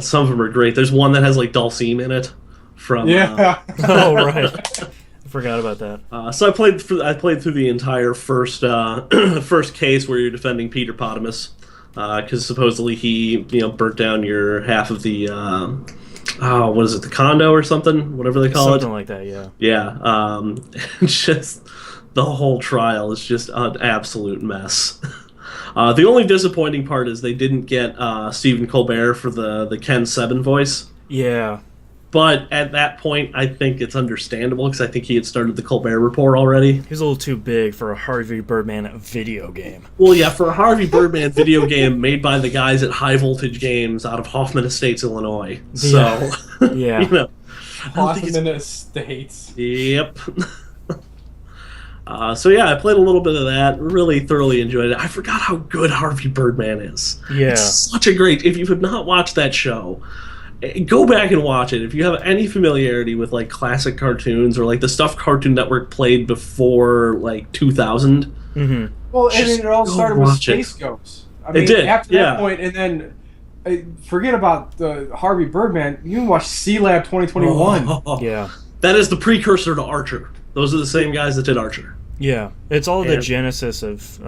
Some of them are great. There's one that has like Dulcime in it from Yeah. Oh, right. I forgot about that. So I played through the entire first first case where you're defending Peter Potamus because supposedly he burnt down your half of the what is it, the condo or something, whatever they call Something it. like that, yeah. Yeah, just the whole trial is just an absolute mess. The only disappointing part is they didn't get Stephen Colbert for the Ken 7 voice. Yeah. But at that point, I think it's understandable because I think he had started the Colbert Report already. He was a little too big for a Harvey Birdman video game. Well, yeah, for a Harvey Birdman video game made by the guys at High Voltage Games out of Hoffman Estates, Illinois. So, Yeah. you know, I don't think Hoffman Estates. yep. So yeah, I played a little bit of that. Really thoroughly enjoyed it. I forgot how good Harvey Birdman is. Yeah. It's such a great. If you have not watched that show, go back and watch it. If you have any familiarity with like classic cartoons or like the stuff Cartoon Network played before like 2000. Mm-hmm. Well, Just and it all go started with watch it. Space Ghost. I mean, did, after yeah. that point, and then forget about the Harvey Birdman. You can watch C Lab 2021. Yeah. That is the precursor to Archer. Those are the same guys that did Archer. Yeah. It's all the And- genesis of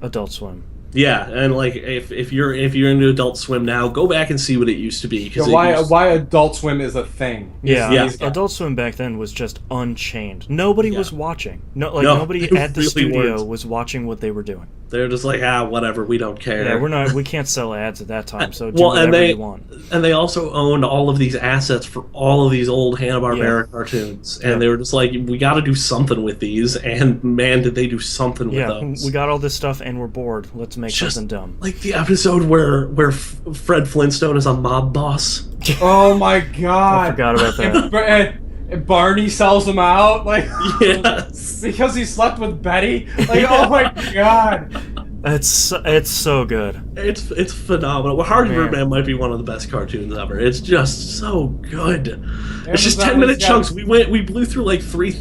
Adult Swim. Yeah, and like if you're into Adult Swim now, go back and see what it used to be. Yeah, why Adult Swim is a thing. Yeah, Yeah. Adult Swim back then was just unchained. Nobody was watching. No, Nobody they at the really studio weren't. was watching what they were doing. They're just like, whatever, we don't care. Yeah, we can't sell ads at that time, so do Well, whatever and they you want. and they also owned all of these assets for all of these old Hanna-Barbera cartoons, and Yeah. they were just like, we got to do something with these, and man, did they do something with Yeah, those. we got all this stuff and we're bored. Let's make Just- something dumb. Like the episode where Fred Flintstone is a mob boss. Oh my I god! forgot about that. And Barney sells him out, like Yes. because he slept with Betty. Like, oh my god! It's so good. It's phenomenal. Well, Harvey Man. Birdman might be one of the best cartoons ever. It's just so good. It's just Amazon 10-minute has got- chunks. We blew through like three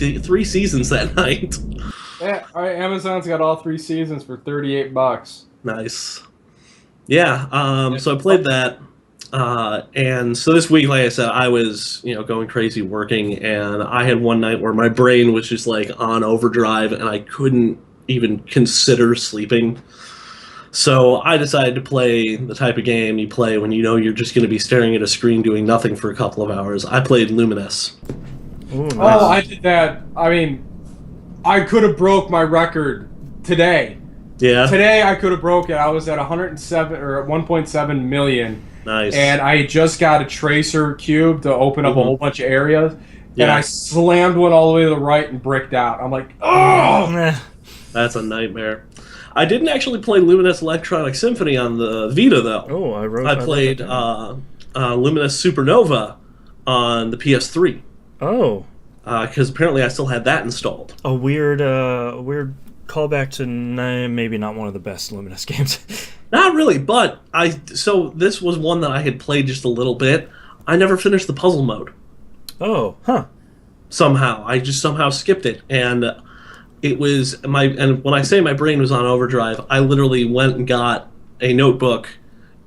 seasons that night. Yeah, all right, Amazon's got all 3 seasons for $38. Nice. Yeah. So I played that. And so this week, like I said, I was, going crazy working, and I had one night where my brain was just like on overdrive, and I couldn't even consider sleeping. So I decided to play the type of game you play when you know you're just going to be staring at a screen doing nothing for a couple of hours. I played Luminous. Ooh, nice. Oh, I did that. I mean, I could have broke my record today. Yeah. Today I could have broke it. I was at 107 or at 1.7 million. Nice. And I just got a tracer cube to open up a whole bunch of areas. And Yeah. I slammed one all the way to the right and bricked out. I'm like, oh! Eh, That's a nightmare. I didn't actually play Luminous Electronic Symphony on the Vita, though. Oh, I I played Luminous Supernova on the PS3 Oh, because apparently I still had that installed. a weird callback to maybe not one of the best Luminous games. Not really, but so this was one that I had played just a little bit. I never finished the puzzle mode. Oh, huh. somehow. I just somehow skipped it, and it was my. And when I say my brain was on overdrive, I literally went and got a notebook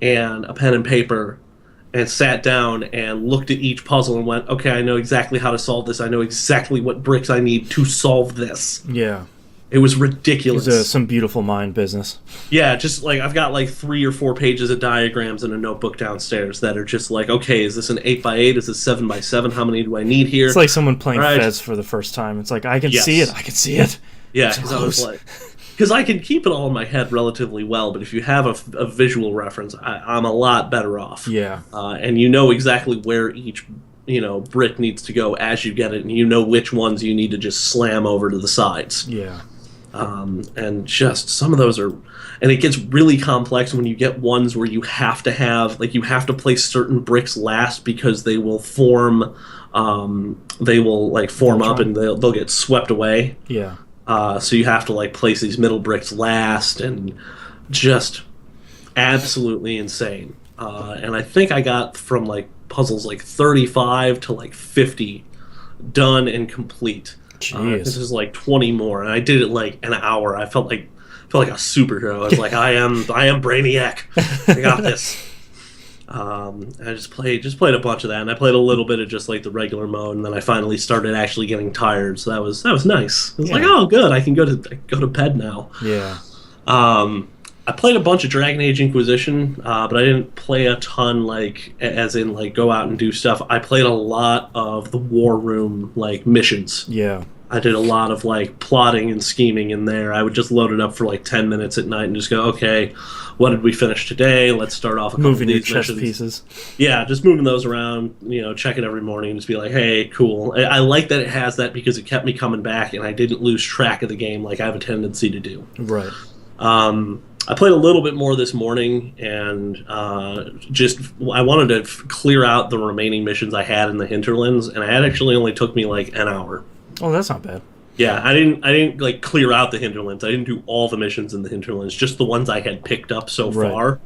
and a pen and paper and sat down and looked at each puzzle and went, okay, I know exactly how to solve this. I know exactly what bricks I need to solve this. Yeah. It was ridiculous. It's some beautiful mind business. Yeah, just like I've got like 3 or 4 pages of diagrams in a notebook downstairs that are just like, okay, is this an 8x8? Is this 7x7? How many do I need here? It's like someone playing Right. Fez for the first time. It's like, I can Yes. see it. I can see it. Yeah, It's because I was close. like, because I can keep it all in my head relatively well, but if you have a visual reference, I'm a lot better off. Yeah. And you know exactly where each brick needs to go as you get it, and you know which ones you need to just slam over to the sides. Yeah. And just some of those are, and it gets really complex when you get ones where you have to have, like, you have to place certain bricks last because they will form, form up and they'll get swept away. Yeah. So you have to like place these middle bricks last, and just absolutely insane. And I think I got from like puzzles like 35 to like 50 done and complete. Jeez. This is like 20 more, and I did it like an hour. I felt like a superhero. I was like, I am Brainiac. I got this. I just played a bunch of that, and I played a little bit of just like the regular mode, and then I finally started actually getting tired. So that was nice. It was like, oh, good. I can go to bed now. Yeah. I played a bunch of Dragon Age Inquisition, but I didn't play a ton, like, as in, like, go out and do stuff. I played a lot of the War Room, like, missions. Yeah. I did a lot of, like, plotting and scheming in there. I would just load it up for, like, 10 minutes at night and just go, okay, what did we finish today? Let's start off a couple Moving of your these chess missions. pieces. Yeah, just moving those around, check it every morning and just be like, hey, cool. I like that it has that because it kept me coming back and I didn't lose track of the game like I have a tendency to do. Right. I played a little bit more this morning, and I wanted to clear out the remaining missions I had in the hinterlands, and it actually only took me like an hour. Oh, that's not bad. Yeah, I didn't like clear out the hinterlands. I didn't do all the missions in the hinterlands, just the ones I had picked up so Right. far,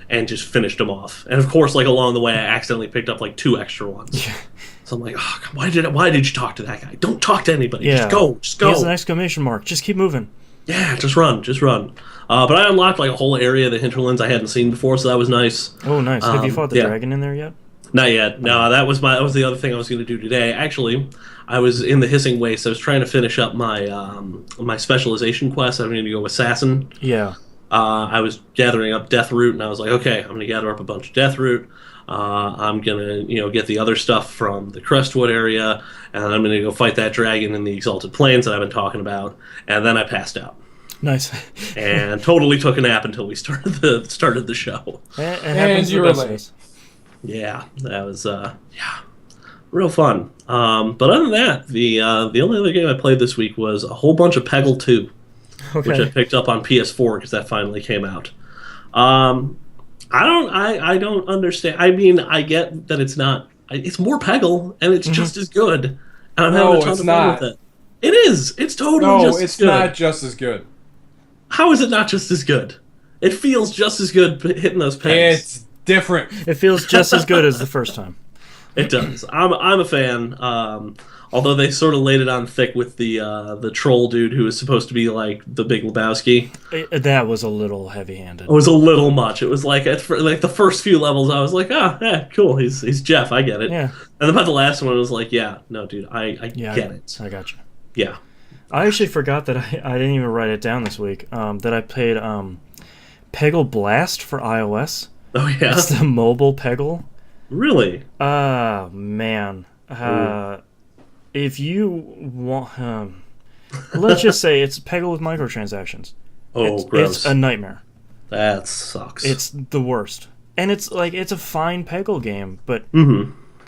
and just finished them off. And of course, like along the way, I accidentally picked up like 2 extra ones. Yeah. So I'm like, oh, why did you talk to that guy? Don't talk to anybody. Yeah. Just He has go. an exclamation mark. Just keep moving. Yeah, just run. But I unlocked like a whole area of the hinterlands I hadn't seen before, so that was nice. Oh, nice. Have you fought the yeah. dragon in there yet? Not yet. No, that was the other thing I was going to do today. Actually, I was in the Hissing Waste. I was trying to finish up my my specialization quest. I'm going to go assassin. Yeah. I was gathering up Death Root, and I was like, okay, I'm going to gather up a bunch of Death Root. I'm going to get the other stuff from the Crestwood area, and I'm going to go fight that dragon in the Exalted Plains that I've been talking about. And then I passed out. Nice. And totally took a nap until we started the show. It happens you to were the best of late. us. Yeah, that was real fun. But other than that, the only other game I played this week was a whole bunch of Peggle 2, which I Okay. picked up on PS4 because that finally came out. I don't understand. I mean, I get that it's not. It's more Peggle, and it's just as good. And I'm No, having a ton it's of fun not. with it. It is. It's totally No, just it's as good. not just as good. How is it not just as good? It feels just as good hitting those pegs. It's different. It feels just as good as the first time. It does. I'm a fan. Although they sort of laid it on thick with the troll dude who was supposed to be like the Big Lebowski. That was a little heavy-handed. It was a little much. It was like like the first few levels, I was like, yeah, cool. He's Jeff. I get it. Yeah. And then by the last one, I was like, yeah, no, dude, I Yeah, get it. I got you. Yeah. I actually forgot that I didn't even write it down this week. That I played Peggle Blast for iOS. Oh yeah. It's the mobile Peggle. Really? Man. If you want, let's just say it's Peggle with microtransactions. Oh, It's gross. a nightmare. That sucks. It's the worst. And it's like, it's a fine Peggle game, but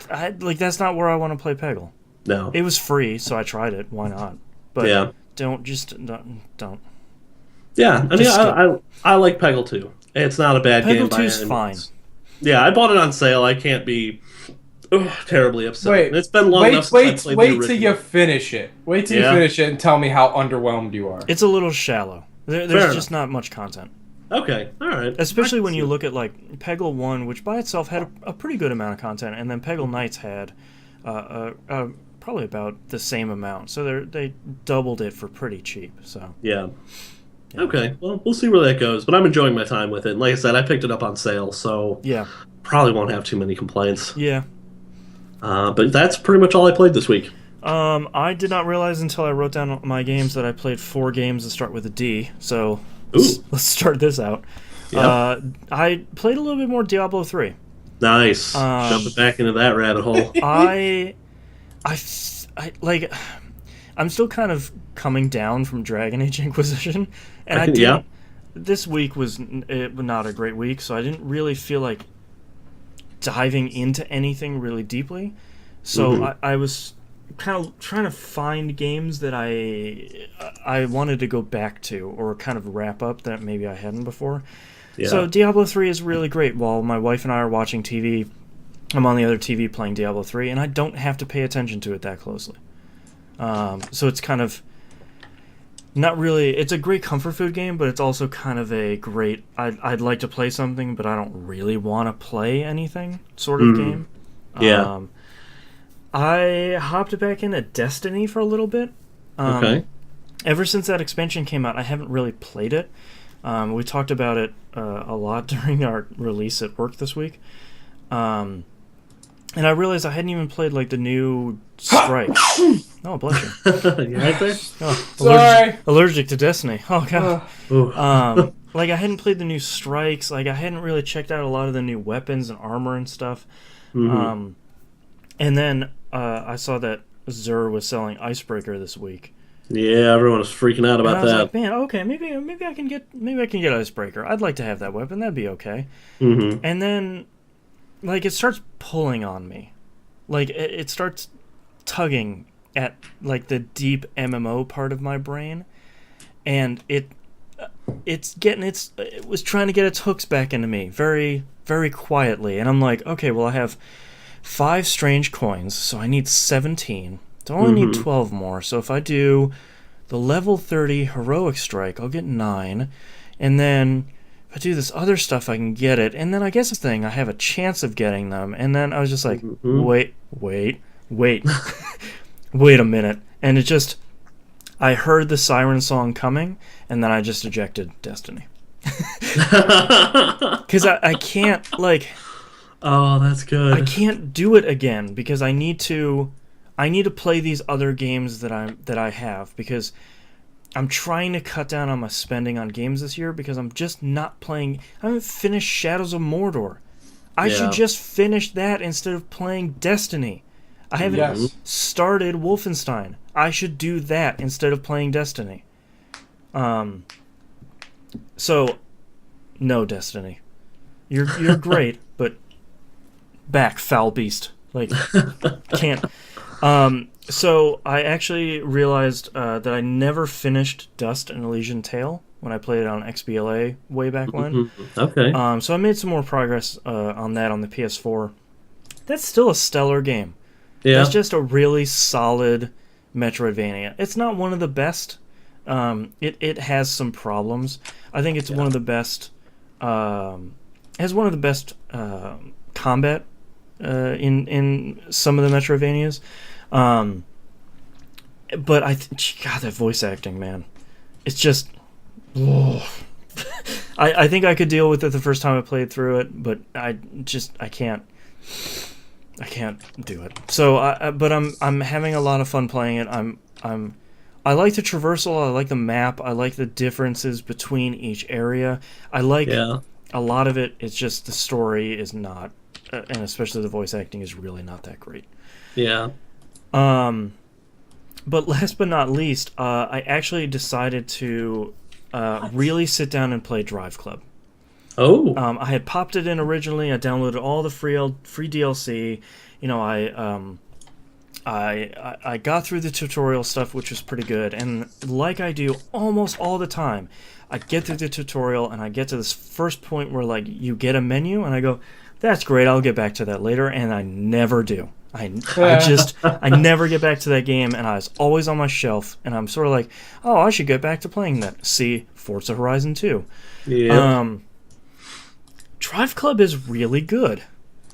that's not where I want to play Peggle. No. It was free, so I tried it. Why not? But Yeah. don't. Yeah. I mean, Just I like Peggle 2. It's not a bad game. Peggle by 2 is any fine. means. Yeah, I bought it on sale. I can't be terribly upset. Wait, It's been long enough since I played the wait till original. you finish it. Wait till Yeah. you finish it and tell me how underwhelmed you are. It's a little shallow. Fair There's enough. just not much content. Okay, all right. Especially when you look at like Peggle 1, which by itself had a pretty good amount of content, and then Peggle Knights had a probably about the same amount. So they doubled it for pretty cheap. So Yeah. yeah. Okay. Well, we'll see where that goes. But I'm enjoying my time with it. And like I said, I picked it up on sale, so Yeah. probably won't have too many complaints. Yeah. But that's pretty much all I played this week. I did not realize until I wrote down my games that I played 4 games that start with a D. So Ooh. let's start this out. Yep. I played a little bit more Diablo 3. Nice. Jumping back into that rabbit hole. Like, I'm still kind of coming down from Dragon Age Inquisition, and Yeah. This week was not a great week, so I didn't really feel like diving into anything really deeply. So I was kind of trying to find games that I wanted to go back to or kind of wrap up that maybe I hadn't before. Yeah. So Diablo 3 is really great. While my wife and I are watching TV, I'm on the other TV playing Diablo 3, and I don't have to pay attention to it that closely. So it's kind of not really... It's a great comfort food game, but it's also kind of a great... I'd like to play something, but I don't really want to play anything sort of game. Yeah. I hopped back into Destiny for a little bit. Okay. Ever since that expansion came out, I haven't really played it. We talked about it a lot during our release at work this week. And I realized I hadn't even played like the new Strike. Oh, bless you. You right there? Oh, Sorry. allergic to Destiny. Oh god. Ooh. Like I hadn't played the new Strikes. Like I hadn't really checked out a lot of the new weapons and armor and stuff. And then I saw that Xur was selling Icebreaker this week. Yeah, everyone was freaking out And about I was that. like, man, okay, maybe I can get Icebreaker. I'd like to have that weapon. That'd be okay. And then, like, it starts pulling on me, like it starts tugging at like the deep MMO part of my brain, and it was trying to get its hooks back into me very, very quietly. And I'm like, okay, well, I have 5 strange coins, so I need 17. I only need 12 more, so if I do the level 30 heroic strike, I'll get 9, and then if I do this other stuff, I can get it, and then I guess the thing, I have a chance of getting them, and then I was just like, wait, wait a minute, and it just, I heard the siren song coming, and then I just ejected Destiny. Because I can't, like... Oh, that's good. I can't do it again, because I need to play these other games that I have, because I'm trying to cut down on my spending on games this year because I'm just not playing. I haven't finished Shadows of Mordor. I should just finish that instead of playing Destiny. I haven't started Wolfenstein. I should do that instead of playing Destiny. So no, Destiny. You're great, but back, foul beast. Like, can't. So I actually realized that I never finished Dust and Elysian Tale when I played it on XBLA way back when. Okay. So I made some more progress on that on the PS4. That's still a stellar game. Yeah. That's just a really solid Metroidvania. It's not one of the best. It has some problems. I think it's one of the best. Has one of the best combat in some of the Metroidvanias. But God, that voice acting, man, it's just. I think I could deal with it the first time I played through it, but I can't do it. So, but I'm having a lot of fun playing it. I like the traversal. I like the map. I like the differences between each area. I like a lot of it. It's just the story is not, and especially the voice acting is really not that great. Yeah. But last but not least, I actually decided to really sit down and play Drive Club. Oh. I had popped it in originally. I downloaded all the free DLC. You know, I got through the tutorial stuff, which was pretty good. And like I do almost all the time, I get through the tutorial and I get to this first point where like you get a menu, and I go, "That's great. I'll get back to that later," and I never do. I never get back to that game, and I was always on my shelf, and I'm sort of like, oh, I should get back to playing that. See, Forza Horizon 2. Yeah. Drive Club is really good.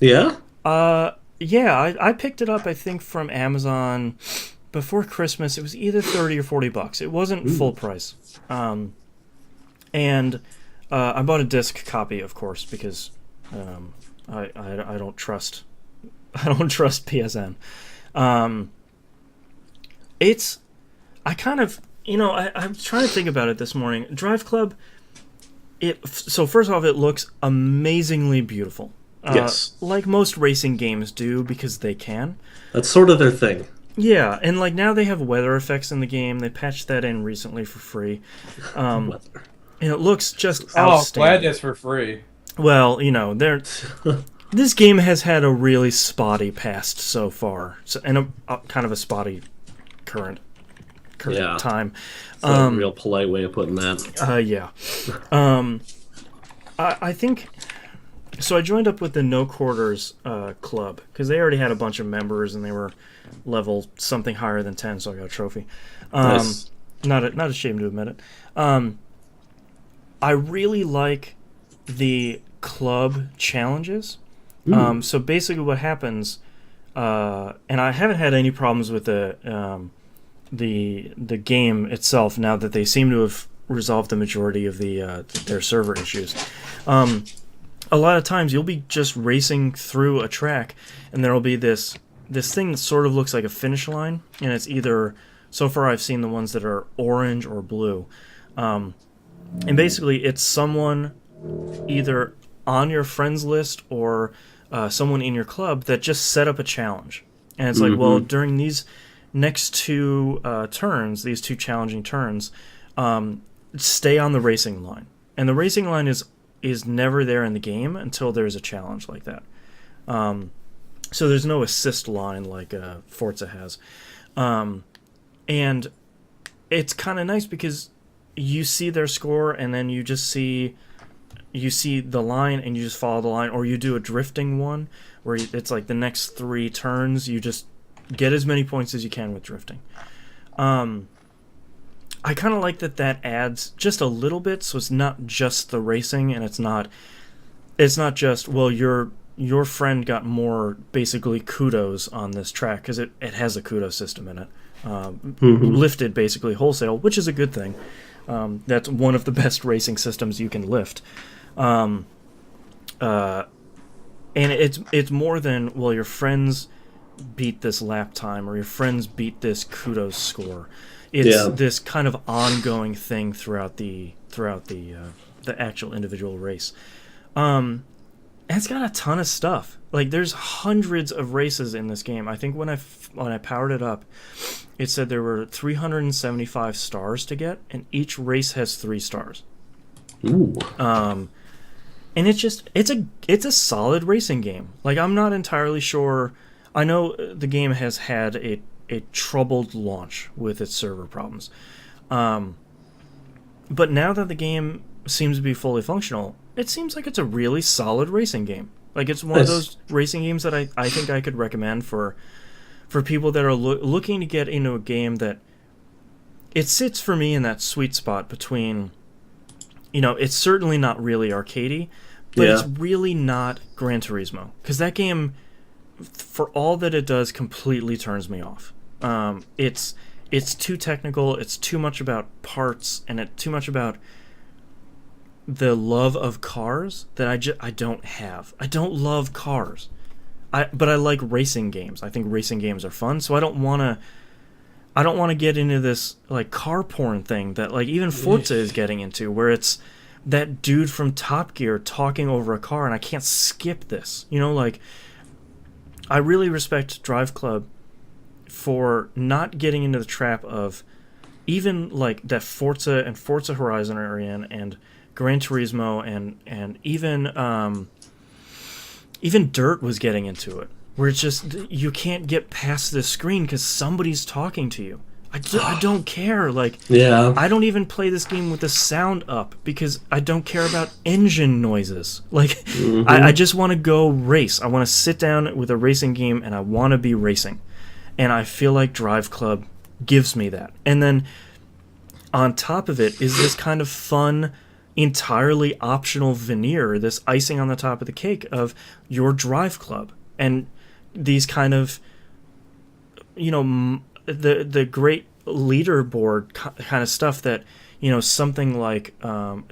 Yeah? Yeah, I picked it up, I think, from Amazon before Christmas. It was either 30 or $40. It wasn't full Ooh. price. And I bought a disc copy, of course, because I don't trust I don't trust PSN. Um, it's I kind of I'm trying to think about it this morning. Drive Club. So first off, it looks amazingly beautiful. Yes. Like most racing games do because they can. That's sort of their thing. Yeah, and like now they have weather effects in the game. They patched that in recently for free. Um, Weather. and it looks just Oh, glad outstanding. that's for free. Well, this game has had a really spotty past so far, and a kind of a spotty current Yeah. time. It's a real polite way of putting that. Yeah. Um, I think so. I joined up with the No Quarters club because they already had a bunch of members and they were level something higher than 10, so I got a trophy. Nice. Not ashamed to admit it. I really like the club challenges. So basically, what happens, and I haven't had any problems with the game itself now that they seem to have resolved the majority of their server issues. A lot of times you'll be just racing through a track and there'll be this thing that sort of looks like a finish line, and it's either, so far I've seen the ones that are orange or blue, and basically it's someone either on your friends list or someone in your club that just set up a challenge, and it's like, well, during these next two turns, these two challenging turns, stay on the racing line, and the racing line is never there in the game until there's a challenge like that. So there's no assist line like Forza has, and it's kind of nice because you see their score and then you see the line and you just follow the line, or you do a drifting one where it's like the next 3 turns you just get as many points as you can with drifting. I kind of like that adds just a little bit, so it's not just the racing, and it's not just, well, your friend got more basically kudos on this track because it has a kudos system in it, lifted basically wholesale, which is a good thing. That's one of the best racing systems you can lift. And it's more than, well, your friends beat this lap time or your friends beat this kudos score. It's this kind of ongoing thing throughout the actual individual race. And it's got a ton of stuff. Like, there's hundreds of races in this game. I think when I powered it up, it said there were 375 stars to get, and each race has 3 stars. Ooh. And it's a solid racing game. Like, I'm not entirely sure. I know the game has had a troubled launch with its server problems. But now that the game seems to be fully functional, it seems like it's a really solid racing game. Like, it's one of those racing games that I think I could recommend for people that are looking to get into a game that it sits for me in that sweet spot between, it's certainly not really arcadey, but it's really not Gran Turismo, because that game, for all that it does, completely turns me off. It's too technical. It's too much about parts, and it's too much about the love of cars that I don't have. I don't love cars. But I like racing games. I think racing games are fun, so I don't want to get into this like car porn thing that like even Forza is getting into, where it's that dude from Top Gear talking over a car and I can't skip this. Like, I really respect Drive Club for not getting into the trap of even like that Forza and Forza Horizon are in, and Gran Turismo, and even Dirt was getting into it, where it's just you can't get past this screen because somebody's talking to you. I don't care. Like, I don't even play this game with the sound up because I don't care about engine noises. Like, I just want to go race. I want to sit down with a racing game and I want to be racing. And I feel like Drive Club gives me that. And then on top of it is this kind of fun, entirely optional veneer, this icing on the top of the cake of your Drive Club. And these kind of, the great leaderboard kind of stuff that, something like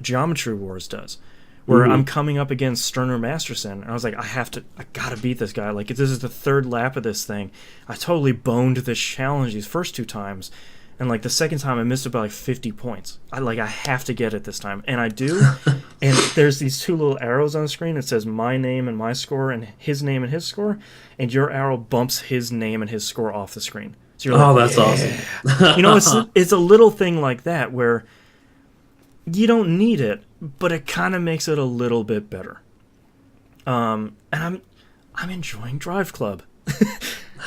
Geometry Wars does, where I'm coming up against Sterner Masterson, and I was like, I gotta beat this guy. Like, this is the third lap of this thing. I totally boned this challenge these first 2 times, and like the second time I missed it by like 50 points. I have to get it this time, and I do. And there's these 2 little arrows on the screen. It says my name and my score, and his name and his score, and your arrow bumps his name and his score off the screen. So you're like, that's awesome. It's a little thing like that where you don't need it, but it kind of makes it a little bit better. And I'm enjoying Drive Club.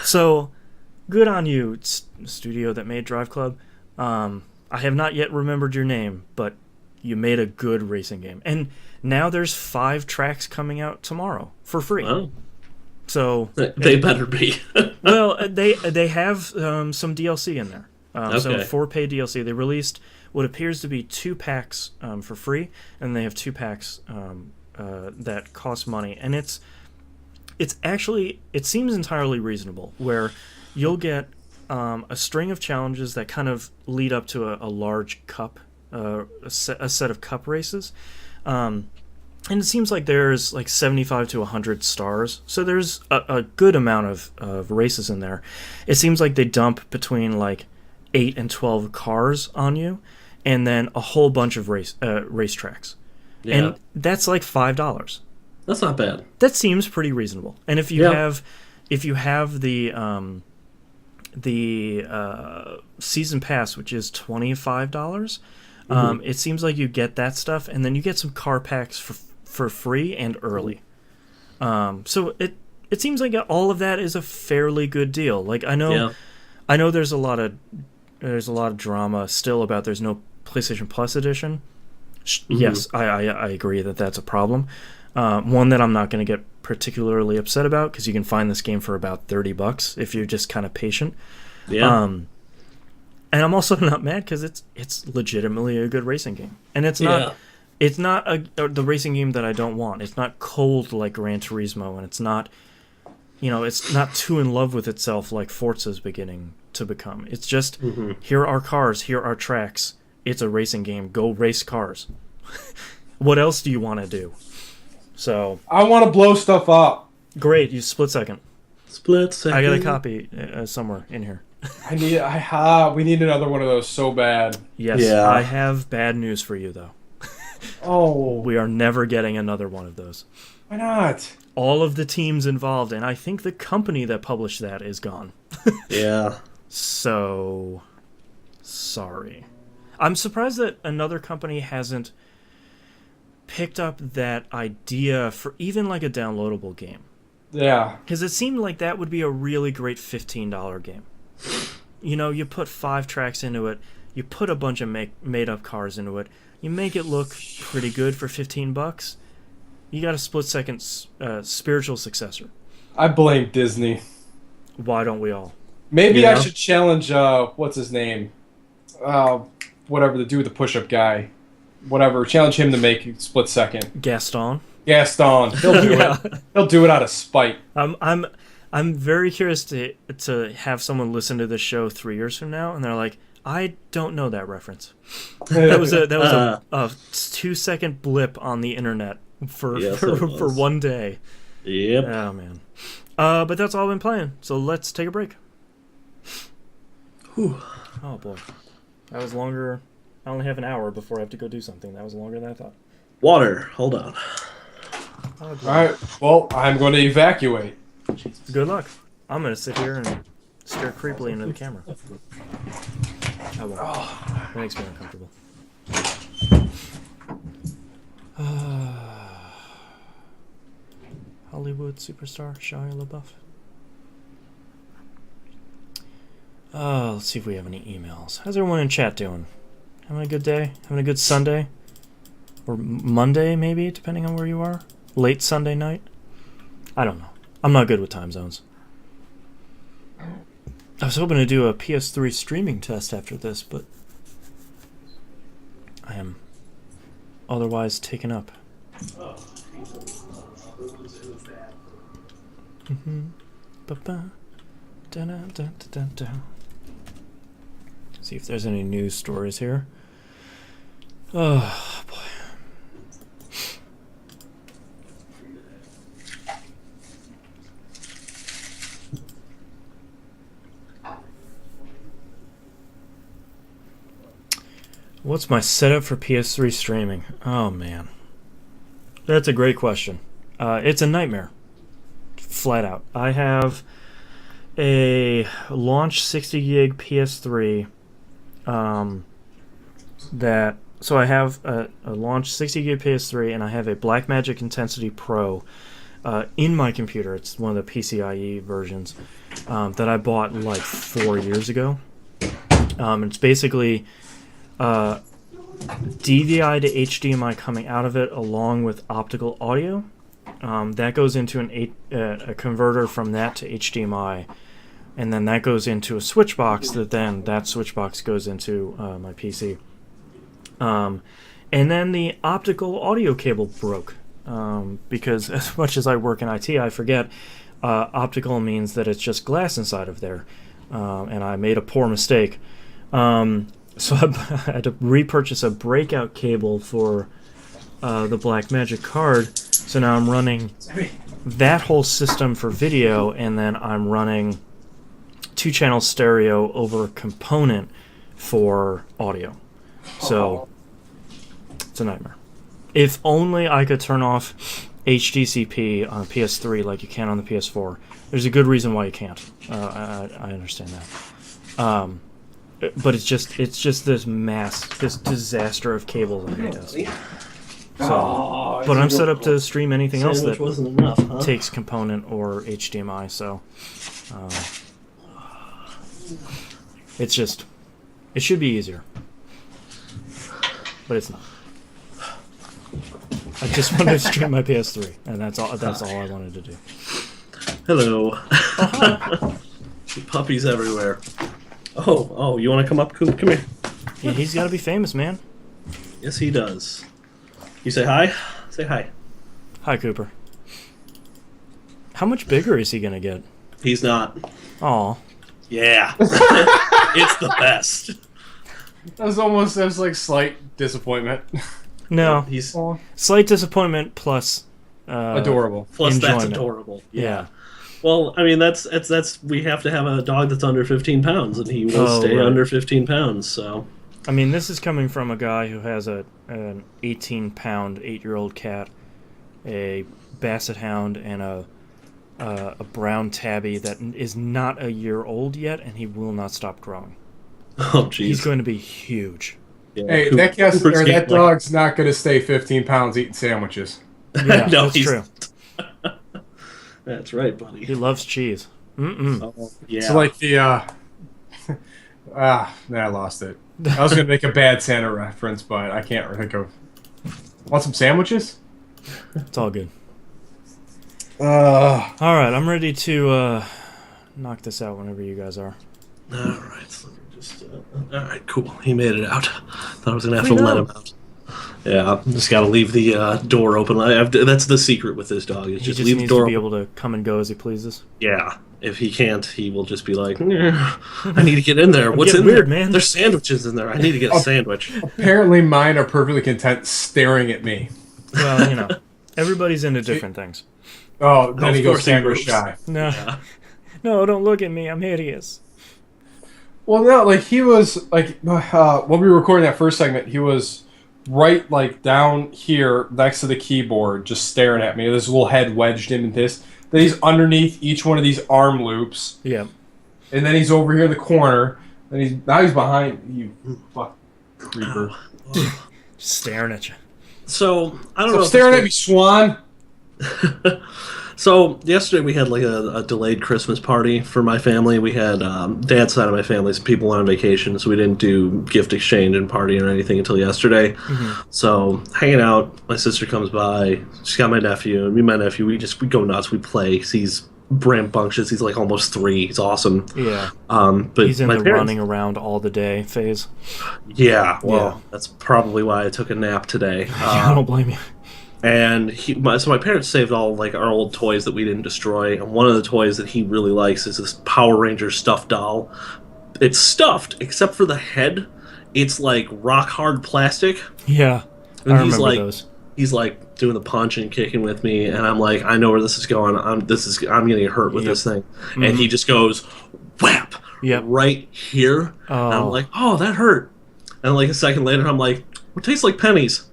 So good on you, studio that made Drive Club. I have not yet remembered your name, but you made a good racing game. And now there's 5 tracks coming out tomorrow for free. Oh. So they better be. well, they have some DLC in there. Okay. So for paid DLC, they released what appears to be 2 packs for free, and they have 2 packs that cost money. And it's actually, it seems entirely reasonable, where you'll get a string of challenges that kind of lead up to a large cup, a set of cup races. And it seems like there's like 75 to 100 stars. So there's a good amount of races in there. It seems like they dump between like 8 and 12 cars on you, and then a whole bunch of racetracks. Yeah. And that's like $5. That's not bad. That seems pretty reasonable. And if you have the season pass, which is $25, it seems like you get that stuff, and then you get some car packs for free and early. So it seems like all of that is a fairly good deal. Like I know there's a lot of drama still about there's no PlayStation Plus edition. Yes, I agree that that's a problem. One that I'm not going to get particularly upset about, because you can find this game for about $30 if you're just kind of patient. Yeah. And I'm also not mad because it's legitimately a good racing game, and it's not. It's not the racing game that I don't want. It's not cold like Gran Turismo, and it's not, it's not too in love with itself like Forza's beginning to become. It's just, here are cars, here are tracks. It's a racing game. Go race cars. What else do you want to do? So I want to blow stuff up. Great, you split second. Split second. I got a copy somewhere in here. We need another one of those so bad. Yes, Yeah. I have bad news for you though. Oh, We are never getting another one of those. why not? All of the teams involved, and I think the company that published that is gone. Yeah. So, sorry. I'm surprised that another company hasn't picked up that idea for even like a downloadable game. Yeah. Because it seemed like that would be a really great $15 game. You put 5 tracks into it, you put a bunch of made-up cars into it, you make it look pretty good for $15. You got a split-second spiritual successor. I blame Disney. Why don't we all? Maybe I should challenge, what's his name? Whatever, the dude with the push-up guy. Whatever, challenge him to make split second. Gaston. He'll do it. He'll do it out of spite. I'm very curious to have someone listen to this show 3 years from now, and they're like, I don't know that reference. That was a 2-second blip on the internet for one day. Yep. Oh man. But that's all I've been playing. So let's take a break. Whew. Oh boy, that was longer. I only have an hour before I have to go do something. That was longer than I thought. Water. Hold on. Oh, boy. All right. Well, I'm going to evacuate. Good luck. I'm gonna sit here and stare creepily into the camera. I won't. That makes me uncomfortable. Hollywood superstar Shia LaBeouf. Let's see if we have any emails. How's everyone in chat doing? Having a good day? Having a good Sunday? Or Monday, maybe, depending on where you are? Late Sunday night? I don't know. I'm not good with time zones. I was hoping to do a PS3 streaming test after this, but I am otherwise taken up. Ba-ba. Da-da-da-da-da-da. See if there's any news stories here. Oh boy. What's my setup for PS3 streaming? Oh man, that's a great question. It's a nightmare, flat out. I have a launch 60 gig PS3. So I have a launch 60 gig PS3, and I have a Blackmagic Intensity Pro in my computer. It's one of the PCIe versions that I bought like 4 years ago. It's basically DVI to HDMI coming out of it, along with optical audio. That goes into a converter from that to HDMI, and then that goes into a switch box. That switch box goes into my PC. And then the optical audio cable broke, because as much as I work in IT, I forget optical means that it's just glass inside of there, and I made a poor mistake. So I had to repurchase a breakout cable for the Blackmagic card. So now I'm running that whole system for video, and then I'm running 2-channel stereo over a component for audio. So it's a nightmare. If only I could turn off HDCP on a PS3 like you can on the PS4. There's a good reason why you can't. I understand that. But it's just this disaster of cables on my desk. So, but I'm set up to stream anything else that wasn't enough, huh? takes component or HDMI. So, it should be easier, but it's not. I just wanted to stream my PS3, and that's all I wanted to do. Hello. Puppies everywhere. Oh, you want to come up, Coop? Come here. Yeah, he's got to be famous, man. Yes, he does. You say hi? Say hi. Hi, Cooper. How much bigger is he gonna get? He's not. Aw. Yeah. It's the best. That was like slight disappointment. No. He's Slight disappointment plus adorable. plus enjoyment. that's adorable. Yeah. Well, I mean, that's we have to have a dog that's under 15 pounds, and he will stay right. under 15 pounds. So, I mean, this is coming from a guy who has an 18-pound 8-year-old cat, a basset hound, and a brown tabby that is not a year old yet, and he will not stop growing. oh jeez, He's going to be huge. Yeah. Hey, Cooper's that dog's not going to stay 15 pounds eating sandwiches. Yeah, No, that's he's- true. That's right, buddy. He loves cheese. Mm-mm. Oh, yeah. It's like the I lost it. I was going to make a bad Santa reference, but I can't think of. Want some sandwiches? It's all good. Uh, All right, I'm ready to knock this out whenever you guys are. All right, so let me just. All right, cool. He made it out. Thought I was gonna have to let him out. Yeah, just gotta leave the door open. That's the secret with this dog. Is He just just leave the needs door. to be able to come and go as he pleases. Yeah. If he can't, he will just be like, I need to get in there. What's in getting weird, there? man. There's sandwiches in there. I need to get a sandwich. apparently, mine are perfectly content staring at me. Well, everybody's into different things. Oh, then Of he goes course he sandwich moves. shy. No, Yeah. no, don't look at me. I'm hideous. Well, no, like he was like when we were recording that first segment, he was right like down here next to the keyboard, just staring at me. This little head wedged in this. Then he's underneath each one of these arm loops, Yeah. and then he's over here in the corner. And now he's behind you, fuck creeper. Oh. Just staring at you. So I don't know. Stop if staring this at me, Swan. So yesterday we had like a delayed Christmas party for my family. We had dad's side of my family, some people on vacation, so we didn't do gift exchange and party or anything until yesterday. Mm-hmm. So hanging out, my sister comes by. She's got my nephew, and me and my nephew, we go nuts. We play. 'Cause he's rambunctious. He's like almost 3. He's awesome. Yeah. But He's in my the parents, running around all the day phase. Yeah, well, Yeah. that's probably why I took a nap today. I don't blame you. And so my parents saved all like our old toys that we didn't destroy, and one of the toys that he really likes is this Power Ranger stuffed doll. It's stuffed except for the head. It's like rock hard plastic. Yeah, And I remember those. He's like doing the punch and kicking with me, and I'm like, I know where this is going. I'm gonna get hurt with Yep. this thing. And he just goes whap Yep. right here. And I'm Oh. like, oh, that hurt. And like a second later, I'm like, it tastes like pennies.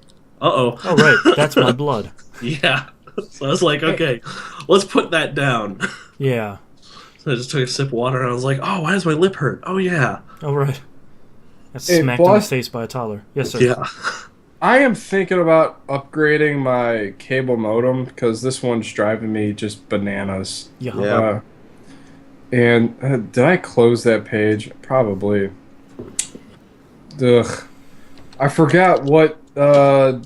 Uh-oh. Oh, right. That's my blood. Yeah. So I was like, okay, let's put that down. Yeah. So I just took a sip of water and I was like, oh, why does my lip hurt? Oh, yeah. Oh, right. That's Hey, smacked in the boss? face by a toddler. Yes, sir. Yeah. I am thinking about upgrading my cable modem because this one's driving me just bananas. Yeah. Yeah. Did I close that page? Probably. Ugh. I forgot what the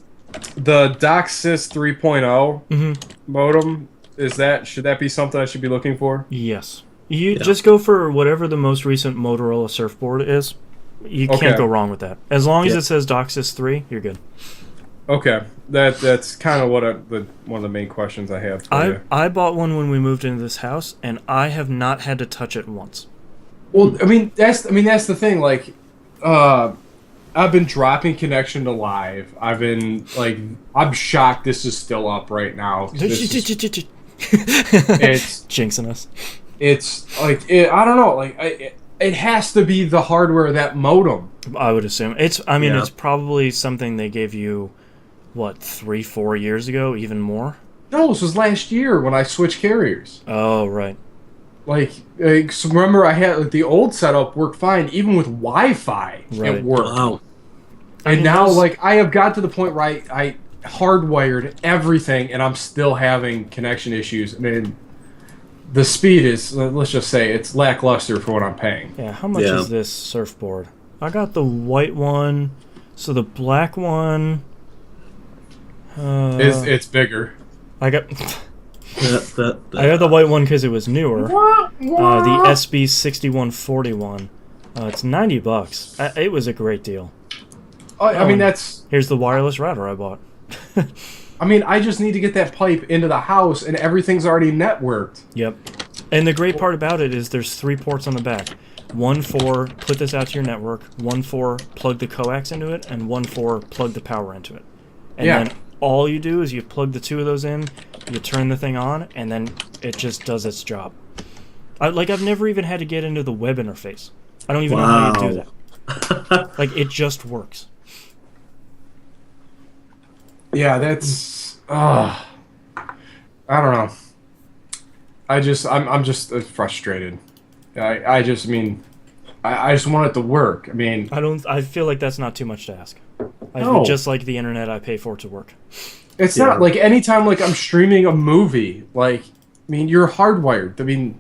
DOCSIS 3.0 modem is. That should that be something I should be looking for? Yes. You just go for whatever the most recent Motorola surfboard is. You Okay. can't go wrong with that. As long as Yeah. it says DOCSIS 3, you're good. Okay, that's kind of what one of the main questions I have for you. I bought one when we moved into this house, and I have not had to touch it once. Well, that's the thing. Like, I've been dropping connection to live. I'm shocked this is still up right now. It's Jinxing us. it's like I don't know. Like it has to be the hardware of that modem. I would assume it's. I mean, Yeah. it's probably something they gave you, what, 3-4 years ago, even more. No, this was last year when I switched carriers. Oh, right. So remember, I had the old setup worked fine, even with Wi-Fi. Right. It worked. Wow. And mean, now, those- like, I have got to the point where I hardwired everything, and I'm still having connection issues. I mean, the speed is, let's just say, it's lackluster for what I'm paying. Yeah. How much Yeah. is this surfboard? I got the white one. So the black one. It's bigger. I got. That. I got the white one because it was newer. The SB 6141. It's $90. It was a great deal. I mean, Here's the wireless router I bought. I just need to get that pipe into the house, and everything's already networked. Yep. And the great part about it is there's 3 ports on the back. One for put this out to your network, one for plug the coax into it, and one for plug the power into it. And Yeah. then all you do is you plug the 2 of those in, you turn the thing on, and then it just does its job. I've never even had to get into the web interface. I don't even know how you do that. Like, it just works. Yeah, that's. I don't know. I'm just frustrated. I just want it to work. I mean, I feel like that's not too much to ask. I No. would just like the internet I pay for to work. it's Yeah. not like anytime like I'm streaming a movie. Like, I mean, you're hardwired. I mean,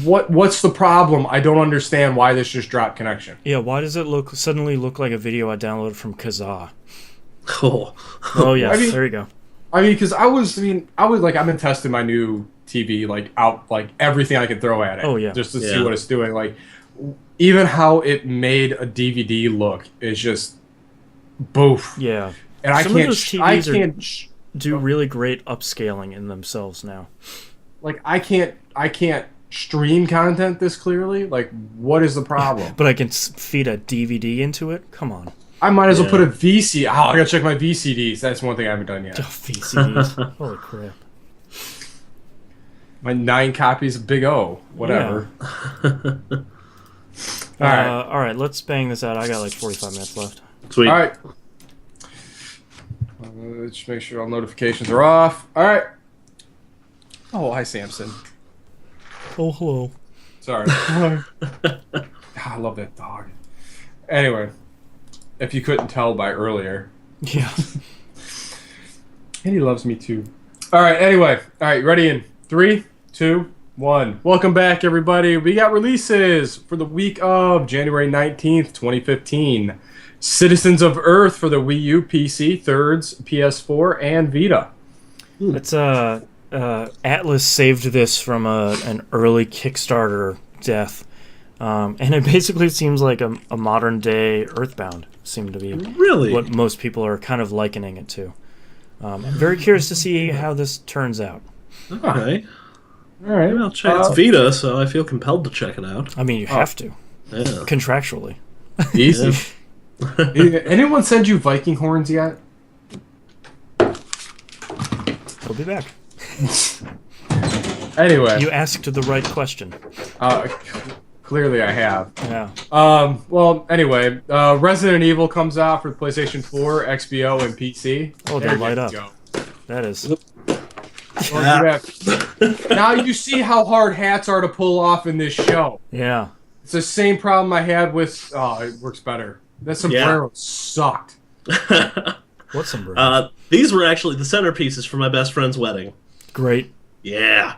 what's the problem? I don't understand why this just dropped connection. Yeah, why does it suddenly look like a video I downloaded from Kazaa? Cool. Oh yeah, I mean- there you go. I mean, because I've been testing my new TV out everything I could throw at it. Oh, yeah. Just to see Yeah. what it's doing. Like, even how it made a DVD look is just boof. Yeah. And I Some of can't. those sh- TVs I are- can't. sh- Do really great upscaling in themselves now. Like I can't stream content this clearly. Like, what is the problem? But I can feed a DVD into it? Come on. I might as well Yeah. put a VC. Oh, I gotta check my VCDs. That's one thing I haven't done yet. Oh, VCDs. Holy crap. My 9 copies of Big O. Whatever. All right. All right, let's bang this out. I got like 45 minutes left. Sweet. All right. Let's make sure all notifications are off. All right. Oh, hi, Samson. Oh, hello. Sorry. I love that dog. Anyway, if you couldn't tell by earlier, Yeah. and he loves me too. All right. Anyway, all right. Ready in 3, 2, 1. Welcome back, everybody. We got releases for the week of January 19th, 2015. Citizens of Earth for the Wii U, PC, Thirds, PS4, and Vita. It's Atlas saved this from an early Kickstarter death. And it basically seems like a modern day Earthbound seemed to be Really? what most people are kind of likening it to. I'm very curious to see how this turns out. Okay. All right. Well, it's Vita, so I feel compelled to check it out. I mean, you have to. Yeah. Contractually. Easy. Anyone send you Viking horns yet? We'll be back. Anyway. You asked the right question. Clearly I have. Yeah. Well, anyway, Resident Evil comes out for PlayStation 4, XBO, and PC. Oh, they light up. That is. Well, now you see how hard hats are to pull off in this show. Yeah. It's the same problem I had with... Oh, it works better. That sombrero sucked. What sombrero? These were actually the centerpieces for my best friend's wedding. Great. Yeah.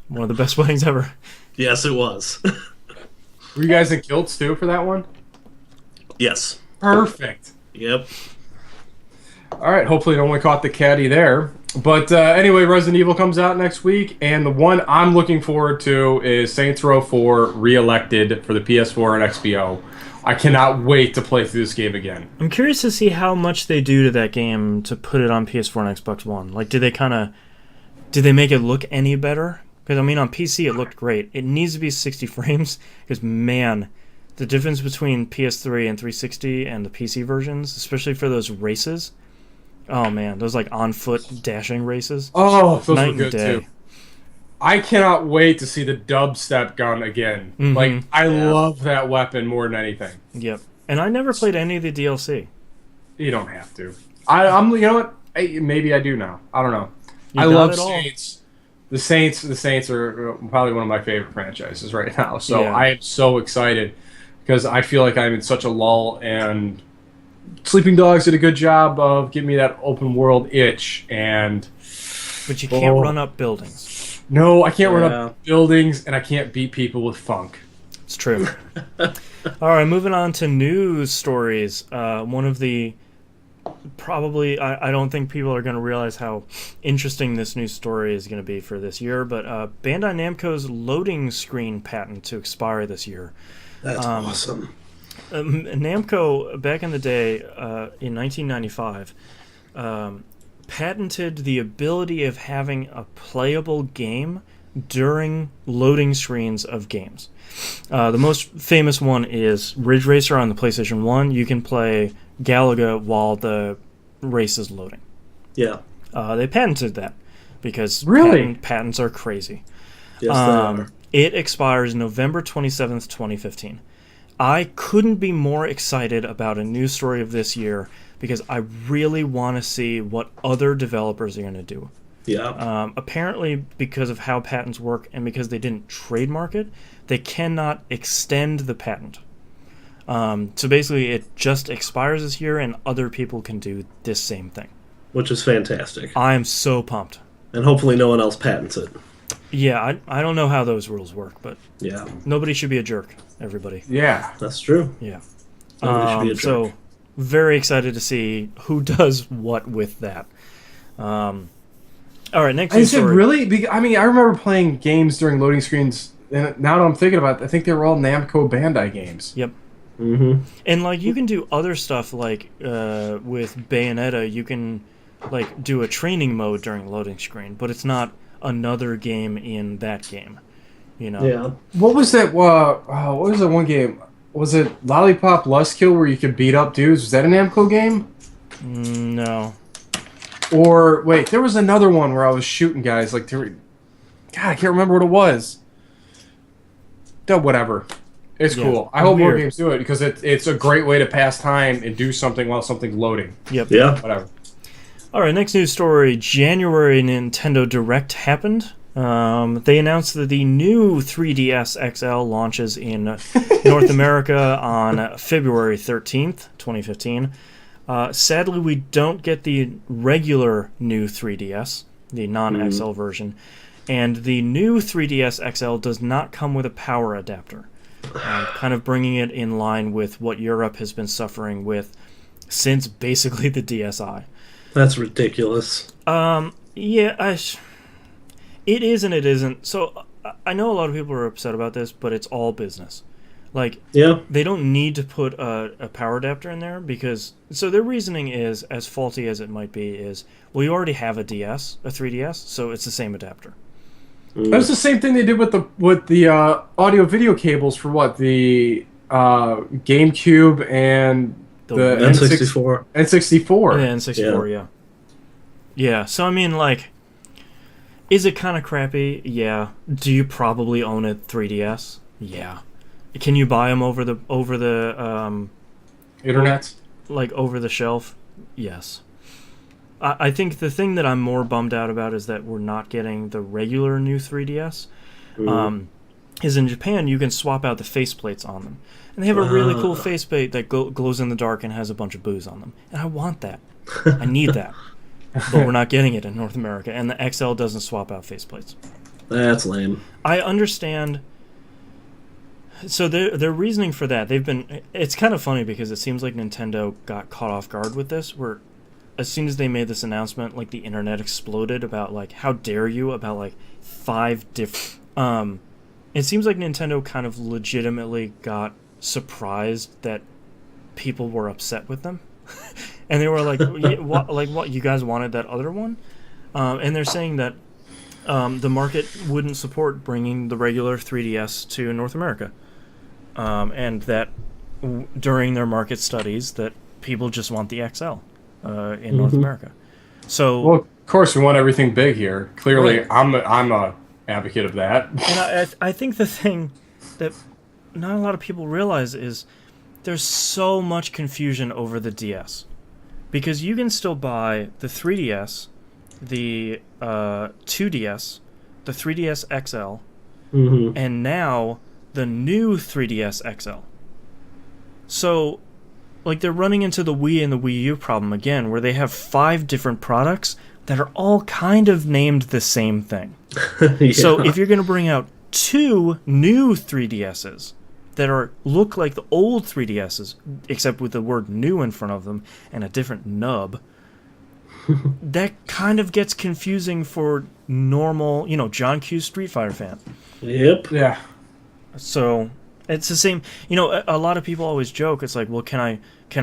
One of the best weddings ever. Yes, it was. Were you guys in kilts, too, for that one? Yes. Perfect. Yep. All right, hopefully no one caught the caddy there. But anyway, Resident Evil comes out next week, and the one I'm looking forward to is Saints Row 4 Re-Elected for the PS4 and XBO. I cannot wait to play through this game again. I'm curious to see how much they do to that game to put it on PS4 and Xbox One. Like, did they make it look any better? Because, I mean, on PC it looked great. It needs to be 60 frames, because, man, the difference between PS3 and 360 and the PC versions, especially for those races, oh, man, those, like, on-foot dashing races. Oh, those night were good, and day. too. I cannot wait to see the dubstep gun again. Mm-hmm. Like, I love that weapon more than anything. Yep. And I never played any of the DLC. You don't have to. I'm. You know what? Maybe I do now. I don't know. You I got love it all. Saints. The Saints are probably one of my favorite franchises right now. So Yeah. I am so excited because I feel like I'm in such a lull, and Sleeping Dogs did a good job of giving me that open world itch. And But you can't run up buildings. no, I can't run up buildings, and I can't beat people with funk. It's true. All right, moving on to news stories. One of the probably I don't think people are going to realize how interesting this news story is going to be for this year, but Bandai Namco's loading screen patent to expire this year. That's awesome. Namco, back in the day, in 1995, patented the ability of having a playable game during loading screens of games. The most famous one is Ridge Racer on the PlayStation 1. You can play Galaga while the race is loading. Yeah. They patented that because patents are crazy. Yes, they are. It expires November 27th, 2015. I couldn't be more excited about a news story of this year because I really want to see what other developers are going to do. Yeah. Apparently, because of how patents work and because they didn't trademark it, they cannot extend the patent. So basically, it just expires this year, and other people can do this same thing. Which is fantastic. I am so pumped. And hopefully no one else patents it. Yeah, I don't know how those rules work, but yeah, nobody nobody should be a jerk, everybody. Yeah. That's true. Yeah. Nobody should be a jerk. So, very excited to see who does what with that. All right, next Is it story. really? I mean, I remember playing games during loading screens, and now that I'm thinking about it, I think they were all Namco Bandai games. Yep. Mm-hmm. And, like, you can do other stuff, like, with Bayonetta, you can, like, do a training mode during loading screen, but it's not another game in that game, you know? Yeah. What was that? What was that one game? Was it Lollipop Lustkill where you could beat up dudes? Was that a Namco game? No. Or wait, there was another one where I was shooting guys. Like, God, I can't remember what it was. Whatever. It's cool. I hope more games do it because it's a great way to pass time and do something while something's loading. Yep. Yeah. Whatever. All right, next news story. January Nintendo Direct happened. They announced that the new 3DS XL launches in North America on February 13th, 2015. Sadly, we don't get the regular new 3DS, the non-XL version. And the new 3DS XL does not come with a power adapter. Kind of bringing it in line with what Europe has been suffering with since basically the DSi. That's ridiculous. Yeah, it is and it isn't. So I know a lot of people are upset about this, but it's all business. Like, Yeah. they don't need to put a power adapter in there because so their reasoning is, as faulty as it might be, is well, you already have a 3DS, so it's the same adapter. It was the same thing they did with the audio video cables for what the GameCube and The the Wii. N64. And the N64. N64, Yeah. yeah. Yeah, so I mean, like, is it kind of crappy? Yeah. Do you probably own a 3DS? Yeah. Can you buy them over the Internet. like over the shelf? Yes. I think the thing that I'm more bummed out about is that we're not getting the regular new 3DS. Is in Japan you can swap out the faceplates on them, and they have a really cool faceplate that glows in the dark and has a bunch of booze on them, and I want that. I need that, but we're not getting it in North America, and the XL doesn't swap out faceplates. That's lame. I understand. So their reasoning for that, it's kind of funny because it seems like Nintendo got caught off guard with this, where as soon as they made this announcement, like the internet exploded about like, how dare you, about like 5 different it seems like Nintendo kind of legitimately got surprised that people were upset with them. And they were like, what, you guys wanted that other one? And they're saying that the market wouldn't support bringing the regular 3DS to North America. And that during their market studies that people just want the XL in North America. So, Well, of course, we want everything big here. Clearly, Right. I'm a advocate of that. and I think the thing that not a lot of people realize is there's so much confusion over the DS. Because you can still buy the 3DS, the 2DS, the 3DS XL, and now the new 3DS XL. So, like, they're running into the Wii and the Wii U problem again, where they have 5 different products that are all kind of named the same thing. Yeah. So if you're going to bring out 2 new 3DSs that look like the old 3DSs, except with the word new in front of them and a different nub, that kind of gets confusing for normal, John Q. Street Fighter fan. Yep. Yeah. So it's the same. A lot of people always joke. It's like, well, can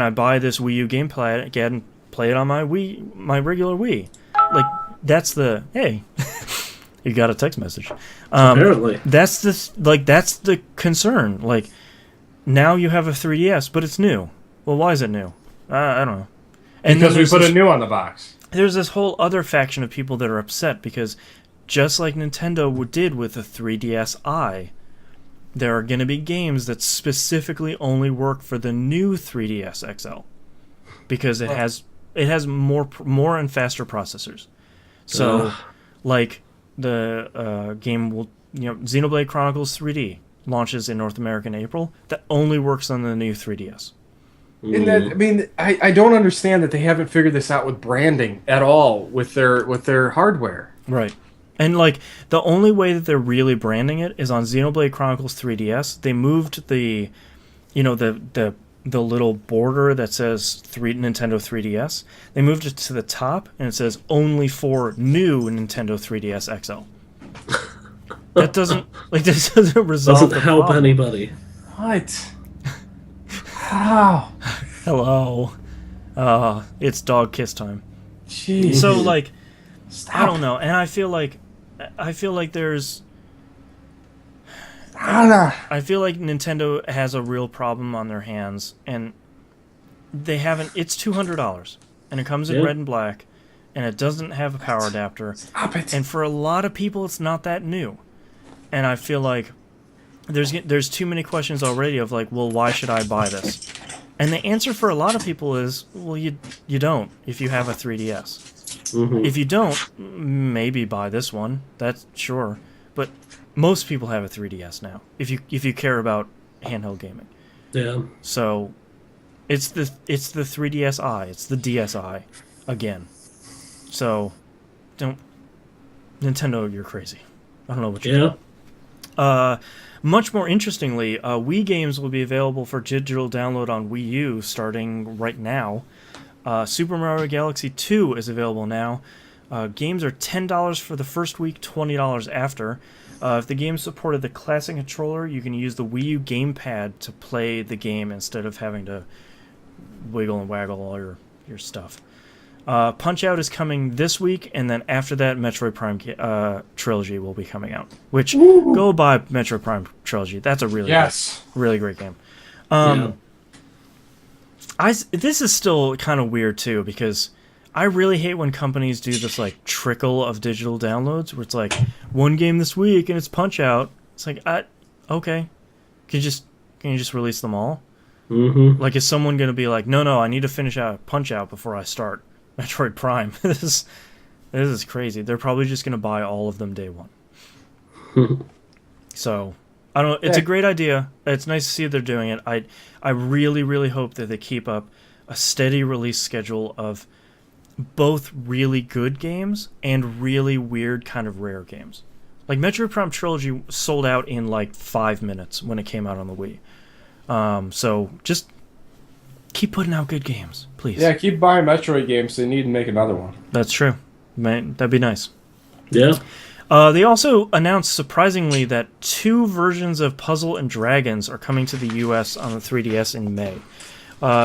I buy this Wii U gameplay again and play it on my regular Wii? Like, that's the hey. You got a text message. Apparently. That's the concern. Like, now you have a 3DS, but it's new. Well, why is it new? I don't know. And Because then we put a new on the box. there's this whole other faction of people that are upset because just like Nintendo did with the 3DSi, there are going to be games that specifically only work for the new 3DS XL because it has more and faster processors. So, like the game will, Xenoblade Chronicles 3D launches in North America in April. That only works on the new 3DS. And that, I mean, I don't understand that they haven't figured this out with branding at all with their hardware. Right. And like the only way that they're really branding it is on Xenoblade Chronicles 3DS. They moved the little border that says Nintendo 3DS. They moved it to the top and it says only for new Nintendo 3DS XL. That doesn't resolve Doesn't the help problem. anybody. What? How? Hello. It's dog kiss time. Jeez. So like Stop. I don't know, and I feel like there's I feel like Nintendo has a real problem on their hands, and they haven't. It's $200, and it comes in red and black, and it doesn't have a power adapter. Stop it. And for a lot of people, it's not that new. And I feel like there's too many questions already of like, well, why should I buy this? And the answer for a lot of people is, well, you don't if you have a 3DS. If you don't, maybe buy this one. That's sure. But most people have a 3DS now. If you care about handheld gaming. Yeah. So it's the 3DSi. It's the DSi again. So don't Nintendo, you're crazy. I don't know what you're doing. Much more interestingly, Wii games will be available for digital download on Wii U starting right now. Super Mario Galaxy 2 is available now. Games are $10 for the first week, $20 after. If the game supported the classic controller, you can use the Wii U gamepad to play the game instead of having to wiggle and waggle all your stuff. Punch-Out is coming this week, and then after that, Metroid Prime Trilogy will be coming out. Which, go buy Metroid Prime Trilogy. That's a really great game. This is still kind of weird, too, because I really hate when companies do this, like, trickle of digital downloads, where it's like, one game this week, and it's Punch-Out. It's like, okay. Can you just release them all? Mm-hmm. Like, is someone going to be like, no, I need to finish out Punch-Out before I start Metroid Prime? This is crazy. They're probably just going to buy all of them day one. So, I don't know. It's a great idea. It's nice to see they're doing it. I really, really hope that they keep up a steady release schedule of both really good games and really weird kind of rare games. Like, Metroid Prime Trilogy sold out in like 5 minutes when it came out on the Wii. So just keep putting out good games, please. Yeah, keep buying Metroid games. They need to make another one. That's true. Man, that'd be nice. Yeah. They also announced, surprisingly, that 2 versions of Puzzle and Dragons are coming to the US on the 3DS in May.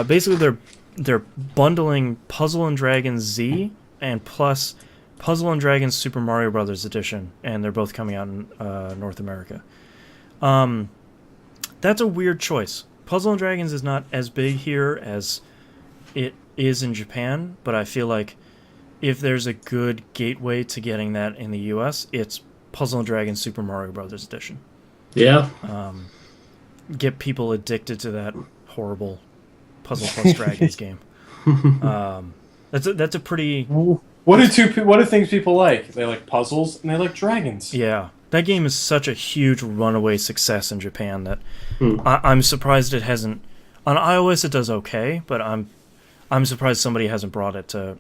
Basically, they're bundling Puzzle and Dragons Z and plus Puzzle and Dragons Super Mario Brothers Edition, and they're both coming out in North America. That's a weird choice. Puzzle and Dragons is not as big here as it is in Japan, but I feel like if there's a good gateway to getting that in the US, it's Puzzle and Dragons Super Mario Brothers Edition. Yeah. Get people addicted to that horrible Puzzle plus Dragons game. That's a pretty... What do things people like? They like puzzles and they like dragons. Yeah. That game is such a huge runaway success in Japan that I'm surprised it hasn't... On iOS it does okay, but I'm surprised somebody hasn't brought it to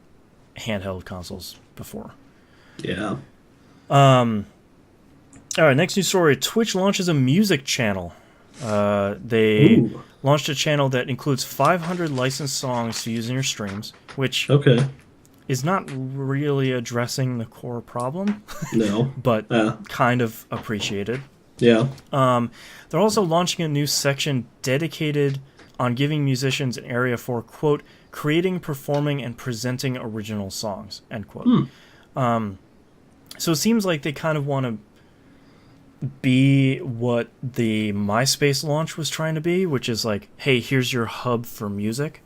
handheld consoles before. Yeah. Alright, next news story. Twitch launches a music channel. They launched a channel that includes 500 licensed songs to use in your streams, which is not really addressing the core problem. No. But kind of appreciated. Yeah. They're also launching a new section dedicated on giving musicians an area for, quote, creating, performing, and presenting original songs, end quote. So it seems like they kind of want to be what the MySpace launch was trying to be, which is like, hey, here's your hub for music.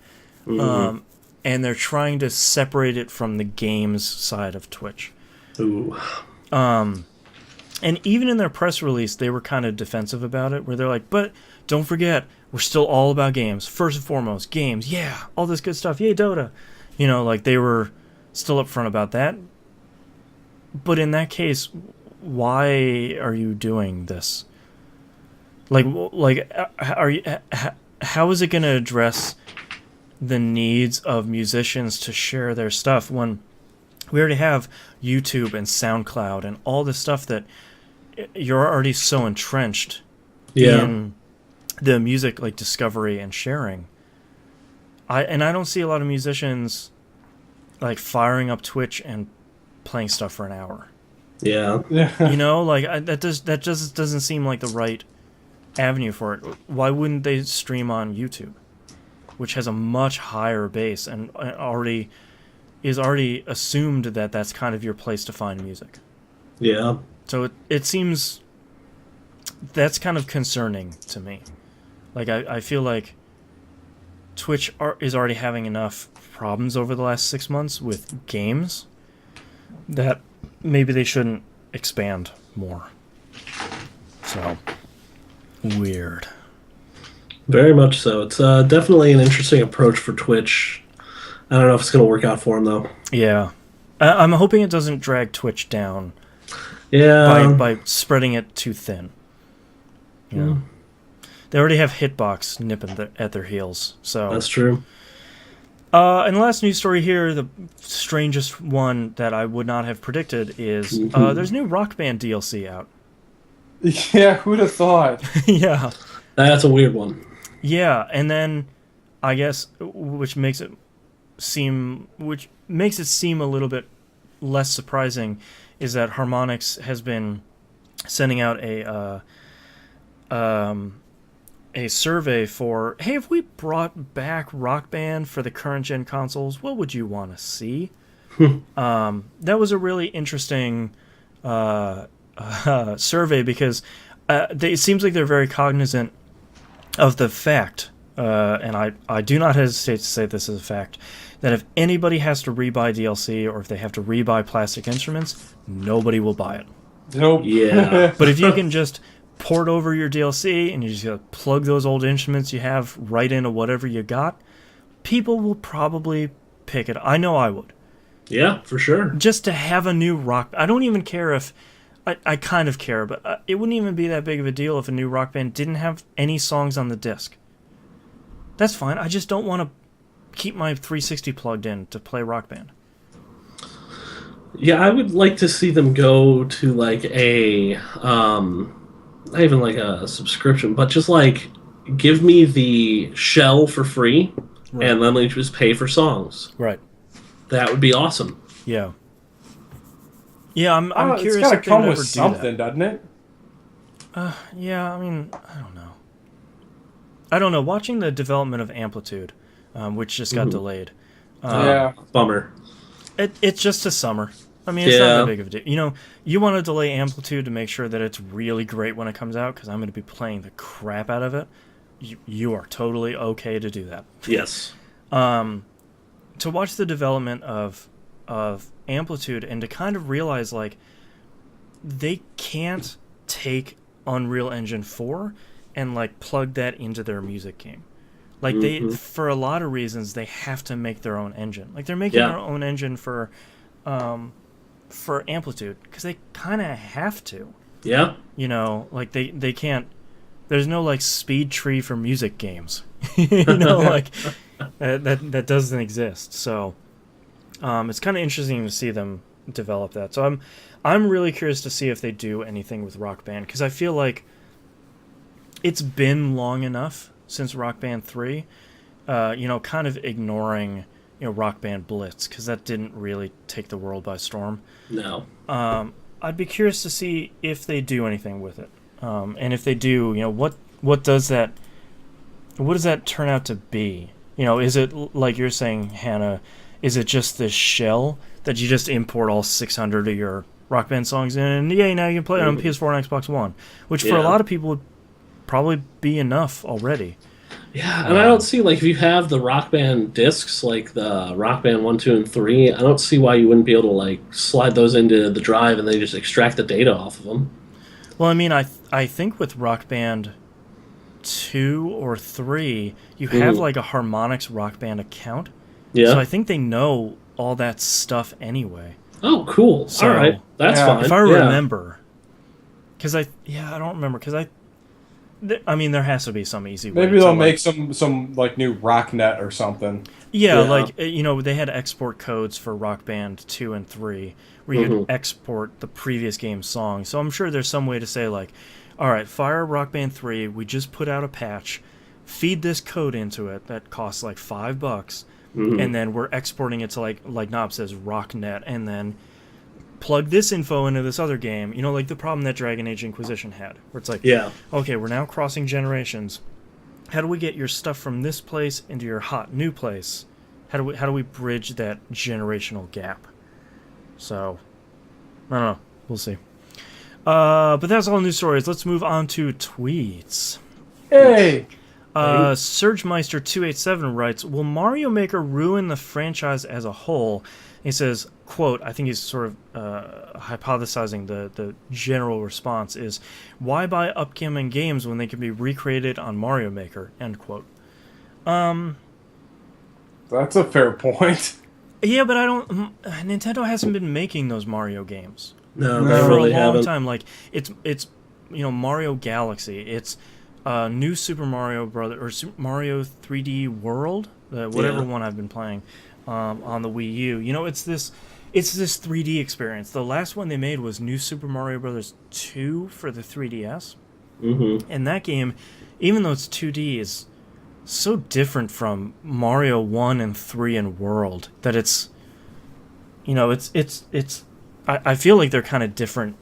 And they're trying to separate it from the games side of Twitch. Ooh. And even in their press release, they were kind of defensive about it, where they're like, but don't forget, we're still all about games. First and foremost, games. Yeah, all this good stuff. Yay, Dota. You know, like, they were still upfront about that. But in that case, why are you doing this? Like, how is it going to address the needs of musicians to share their stuff when we already have YouTube and SoundCloud and all this stuff that you're already so entrenched in the music, like, discovery and sharing? I don't see a lot of musicians like firing up Twitch and playing stuff for an hour. Yeah. You know, like, that just doesn't seem like the right avenue for it. Why wouldn't they stream on YouTube, which has a much higher base and is already assumed that that's kind of your place to find music? Yeah. So it seems that's kind of concerning to me. Like, I feel like Twitch is already having enough problems over the last 6 months with games that maybe they shouldn't expand more. So, weird. Very much so. It's definitely an interesting approach for Twitch. I don't know if it's going to work out for them, though. Yeah. I'm hoping it doesn't drag Twitch down by spreading it too thin. You know? They already have Hitbox nipping at their heels. So that's true. And the last news story here, the strangest one that I would not have predicted is there's new Rock Band DLC out. Yeah, who'd have thought? Yeah. That's a weird one. Yeah, and then I guess which makes it seem a little bit less surprising is that Harmonix has been sending out a survey for, hey, if we brought back Rock Band for the current gen consoles, what would you want to see? That was a really interesting survey because it seems like they're very cognizant of the fact, and I do not hesitate to say this is a fact, that if anybody has to rebuy DLC or if they have to rebuy plastic instruments, nobody will buy it. Nope. Yeah. But if you can just port over your DLC and you just gotta plug those old instruments you have right into whatever you got, people will probably pick it. I know I would. Yeah, for sure. Just to have a new rock. I don't even care if. I kind of care, but it wouldn't even be that big of a deal if a new Rock Band didn't have any songs on the disc. That's fine. I just don't want to keep my 360 plugged in to play Rock Band. Yeah, I would like to see them go to like a not even like a subscription, but just like give me the shell for free, Right. and let me just pay for songs. Right. That would be awesome. Yeah. Yeah, I'm curious It's gotta if they come would with ever something, do doesn't it? that. Yeah, I mean, I don't know. I don't know. Watching the development of Amplitude, which just got delayed. Yeah. Bummer. It's just a summer. I mean, it's not Yeah. that big of a deal. You know, you want to delay Amplitude to make sure that it's really great when it comes out, because I'm going to be playing the crap out of it. You are totally okay to do that. Yes. To watch the development of Amplitude and to kind of realize, like, they can't take Unreal Engine 4 and, like, plug that into their music game. Like, they, for a lot of reasons, they have to make their own engine. Like, they're making their own engine for Amplitude because they kind of have to. Yeah. You know, like they can't. There's no like speed tree for music games. You know, like that doesn't exist. So it's kind of interesting to see them develop that. So I'm really curious to see if they do anything with Rock Band, because I feel like it's been long enough since Rock Band 3. You know, kind of ignoring, you know, Rock Band Blitz, because that didn't really take the world by storm. No. I'd be curious to see if they do anything with it, and if they do, you know, what does that turn out to be? You know, is it like you're saying, Hannah? Is it just this shell that you just import all 600 of your Rock Band songs in, and yay, now you can play it on PS4 and Xbox One, which for a lot of people would probably be enough already. Yeah, and I don't see, like, if you have the Rock Band discs, like the Rock Band 1, 2, and 3, I don't see why you wouldn't be able to, like, slide those into the drive and they just extract the data off of them. Well, I mean, I think with Rock Band 2 or 3, you have, like, a Harmonix Rock Band account. Yeah. So I think they know all that stuff anyway. Oh, cool. So, all right. That's fine. If I remember. Because I don't remember, because I mean, there has to be some easy way. Maybe they'll to, make some like new RockNet or something. Yeah, like, you know, they had export codes for Rock Band 2 and 3 where you could export the previous game's songs. So I'm sure there's some way to say, like, all right, fire Rock Band 3, we just put out a patch, feed this code into it that costs like $5, and then we're exporting it to, like Knob says, RockNet, and then plug this info into this other game. You know, like the problem that Dragon Age Inquisition had, where it's like, okay, we're now crossing generations. How do we get your stuff from this place into your hot new place? How do we bridge that generational gap? So, I don't know. We'll see. But that's all news stories. Let's move on to tweets. Hey! SurgeMeister287 writes, will Mario Maker ruin the franchise as a whole? He says, quote, I think he's sort of hypothesizing the general response is, why buy upcoming games when they can be recreated on Mario Maker, end quote. That's a fair point. Yeah, but Nintendo hasn't been making those Mario games. No, they really for a long haven't. time. Like, it's you know, Mario Galaxy, it's new Super Mario Brother, or Super Mario 3D World, whatever one I've been playing on the Wii U. You know, it's this 3D experience. The last one they made was New Super Mario Brothers 2 for the 3DS. And that game, even though it's 2D, is so different from Mario 1 and 3 and World that it's you know, I feel like they're kind of different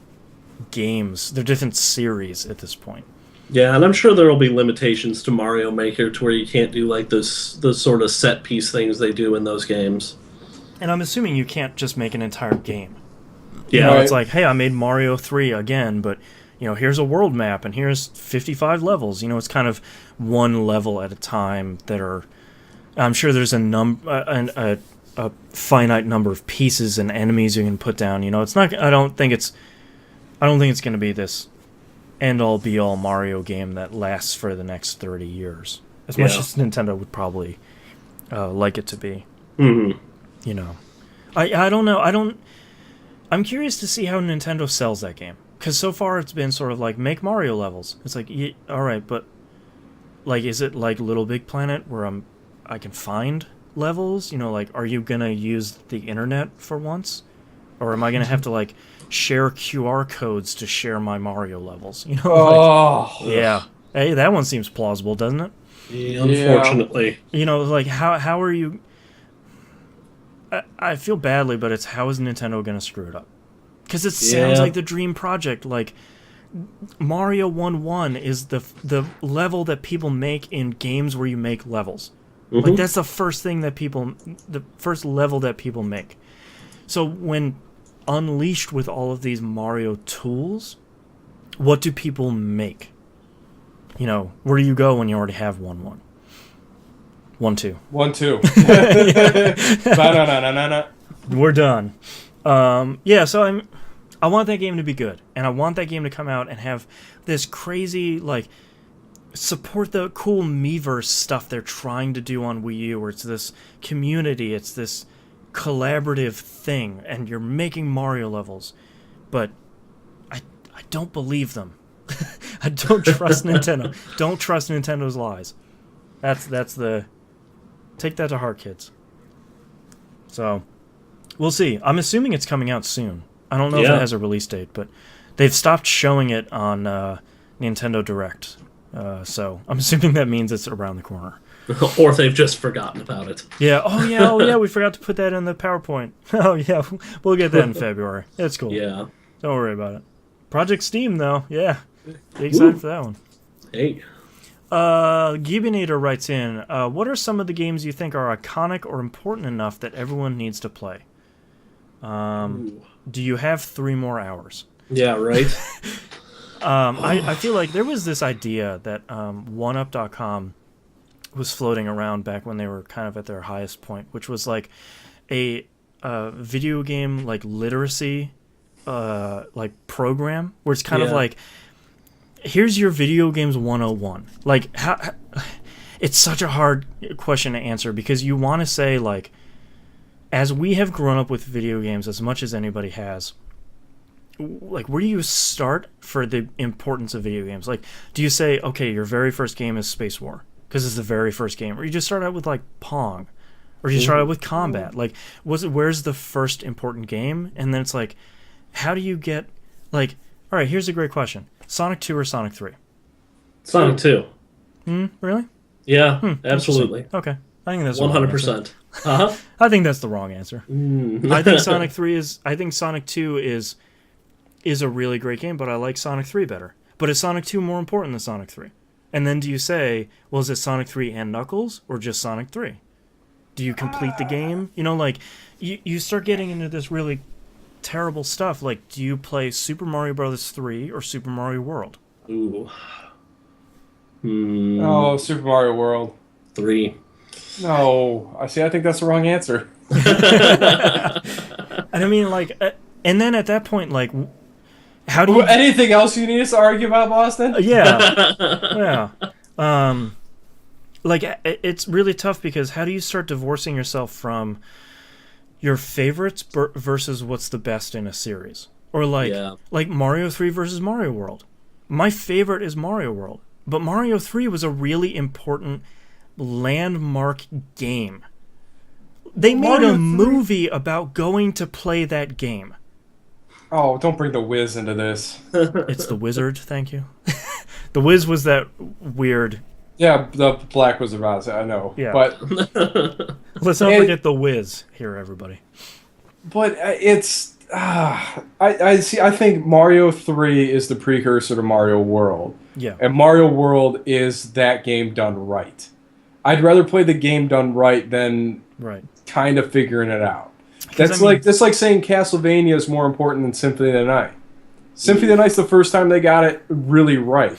games. They're different series at this point. Yeah, and I'm sure there will be limitations to Mario Maker to where you can't do like those sort of set piece things they do in those games. And I'm assuming you can't just make an entire game. Yeah, You know, Right. it's like, hey, I made Mario 3 again, but you know, here's a world map and here's 55 levels. You know, it's kind of one level at a time that are. I'm sure there's a finite number of pieces and enemies you can put down. You know, it's not. I don't think it's going to be this end all be all Mario game that lasts for the next 30 years. As much Yeah. as Nintendo would probably like it to be. Mm-hmm. You know, I don't know. I'm curious to see how Nintendo sells that game, because so far it's been sort of like, make Mario levels. It's like, yeah, all right, but like, is it like Little Big Planet where I can find levels? You know, like, are you gonna use the internet for once, or am I gonna have to like share QR codes to share my Mario levels? You know, like, Oh, yeah. Hey, that one seems plausible, doesn't it? Yeah, unfortunately. You know, like, how are you? I feel badly, but it's, how is Nintendo gonna screw it up? Because it sounds Yeah. like the dream project. Like, Mario 1-1 is the level that people make in games where you make levels. Mhm. Like, that's the first level that people make. So when unleashed with all of these Mario tools, what do people make? You know, where do you go when you already have 1-1? 1-2. 1-2. Ba-na-na-na-na-na. We're done. Yeah, so I want that game to be good, and I want that game to come out and have this crazy, like, support the cool Miiverse stuff they're trying to do on Wii U, where it's this community, it's this collaborative thing, and you're making Mario levels. But I don't believe them. I don't trust Nintendo. Don't trust Nintendo's lies. That's the... Take that to heart, kids. So, we'll see. I'm assuming it's coming out soon. I don't know if Yeah. it has a release date, but they've stopped showing it on Nintendo Direct. So, I'm assuming that means it's around the corner. Or they've just forgotten about it. Yeah. Oh, yeah. We forgot to put that in the PowerPoint. Oh, yeah. We'll get that in February. It's cool. Yeah. Don't worry about it. Project Steam, though. Yeah. Be excited for that one. Hey. Gibinator writes in, what are some of the games you think are iconic or important enough that everyone needs to play? Do you have 3 more hours? Yeah, right? I feel like there was this idea that OneUp.com was floating around back when they were kind of at their highest point, which was like a video game like literacy like program where it's kind of Yeah. like, here's your video games 101. Like, how it's such a hard question to answer, because you want to say, like, as we have grown up with video games as much as anybody has, like, where do you start for the importance of video games? Like, do you say, okay, your very first game is Space War because it's the very first game, or you just start out with like Pong, or you start out with Combat? Like, where's the first important game? And then it's like, how do you get, like, all right, here's a great question. Sonic 2 or Sonic 3? Sonic 2. Really? Yeah, absolutely. Okay. I think that's the wrong answer. 100%. Uh-huh. I think that's the wrong answer. I think Sonic 2 is a really great game, but I like Sonic 3 better. But is Sonic 2 more important than Sonic 3? And then do you say, well, is it Sonic 3 and Knuckles, or just Sonic 3? Do you complete the game? You know, like, you start getting into this really terrible stuff. Like, do you play Super Mario Bros. 3 or Super Mario World? Ooh. Oh, Super Mario World. 3. No. I think that's the wrong answer. And I mean, like, and then at that point, like, how do you... Anything else you need us to argue about, Boston? Yeah. Like, it's really tough, because how do you start divorcing yourself from your favorites versus what's the best in a series? Or like Mario 3 versus Mario World. My favorite is Mario World, but Mario 3 was a really important landmark game. They made Mario a 3 movie about going to play that game. Oh, don't bring the Wiz into this. It's the Wizard, thank you. The Wiz was that weird... Yeah, the Black was about to say, I know. Yeah. But Let's not forget the Wiz here, everybody. but it's I see. I think Mario 3 is the precursor to Mario World, Yeah. and Mario World is that game done right. I'd rather play the game done right than Right. kind of figuring it out. 'Cause, I mean, That's like saying Castlevania is more important than Symphony of the Night. Symphony of the Night's the first time they got it really right.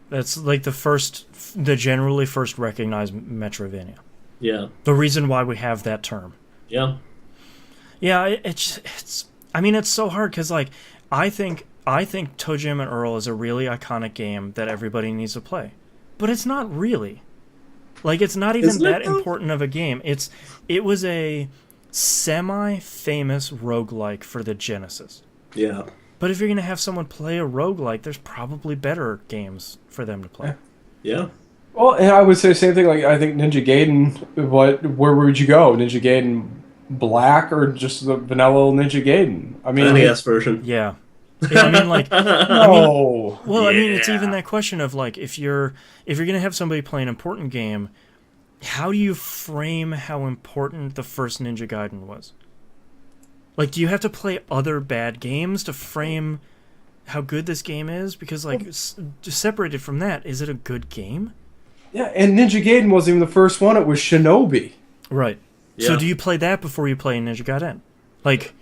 that's like the generally first recognized Metroidvania. Yeah. The reason why we have that term. Yeah. Yeah, it's. I mean, it's so hard because like I think Toe Jam and Earl is a really iconic game that everybody needs to play, but it's not really. Like it's not even Isn't it, that though? important of a game. It was a semi-famous roguelike for the Genesis. Yeah. But if you're gonna have someone play a roguelike, there's probably better games for them to play. Yeah. Well, and I would say the same thing. Like I think Ninja Gaiden. Where would you go? Ninja Gaiden Black or just the vanilla Ninja Gaiden? I mean, NES version. Yeah. Yeah, I mean, like, no. well, I mean, it's even Yeah. that question of like, if you're gonna have somebody play an important game, how do you frame how important the first Ninja Gaiden was? Like, do you have to play other bad games to frame how good this game is? Because like, just separated from that, is it a good game? Yeah, and Ninja Gaiden wasn't even the first one. It was Shinobi. Right. So Yeah. do you play that before you play Ninja Gaiden? Like,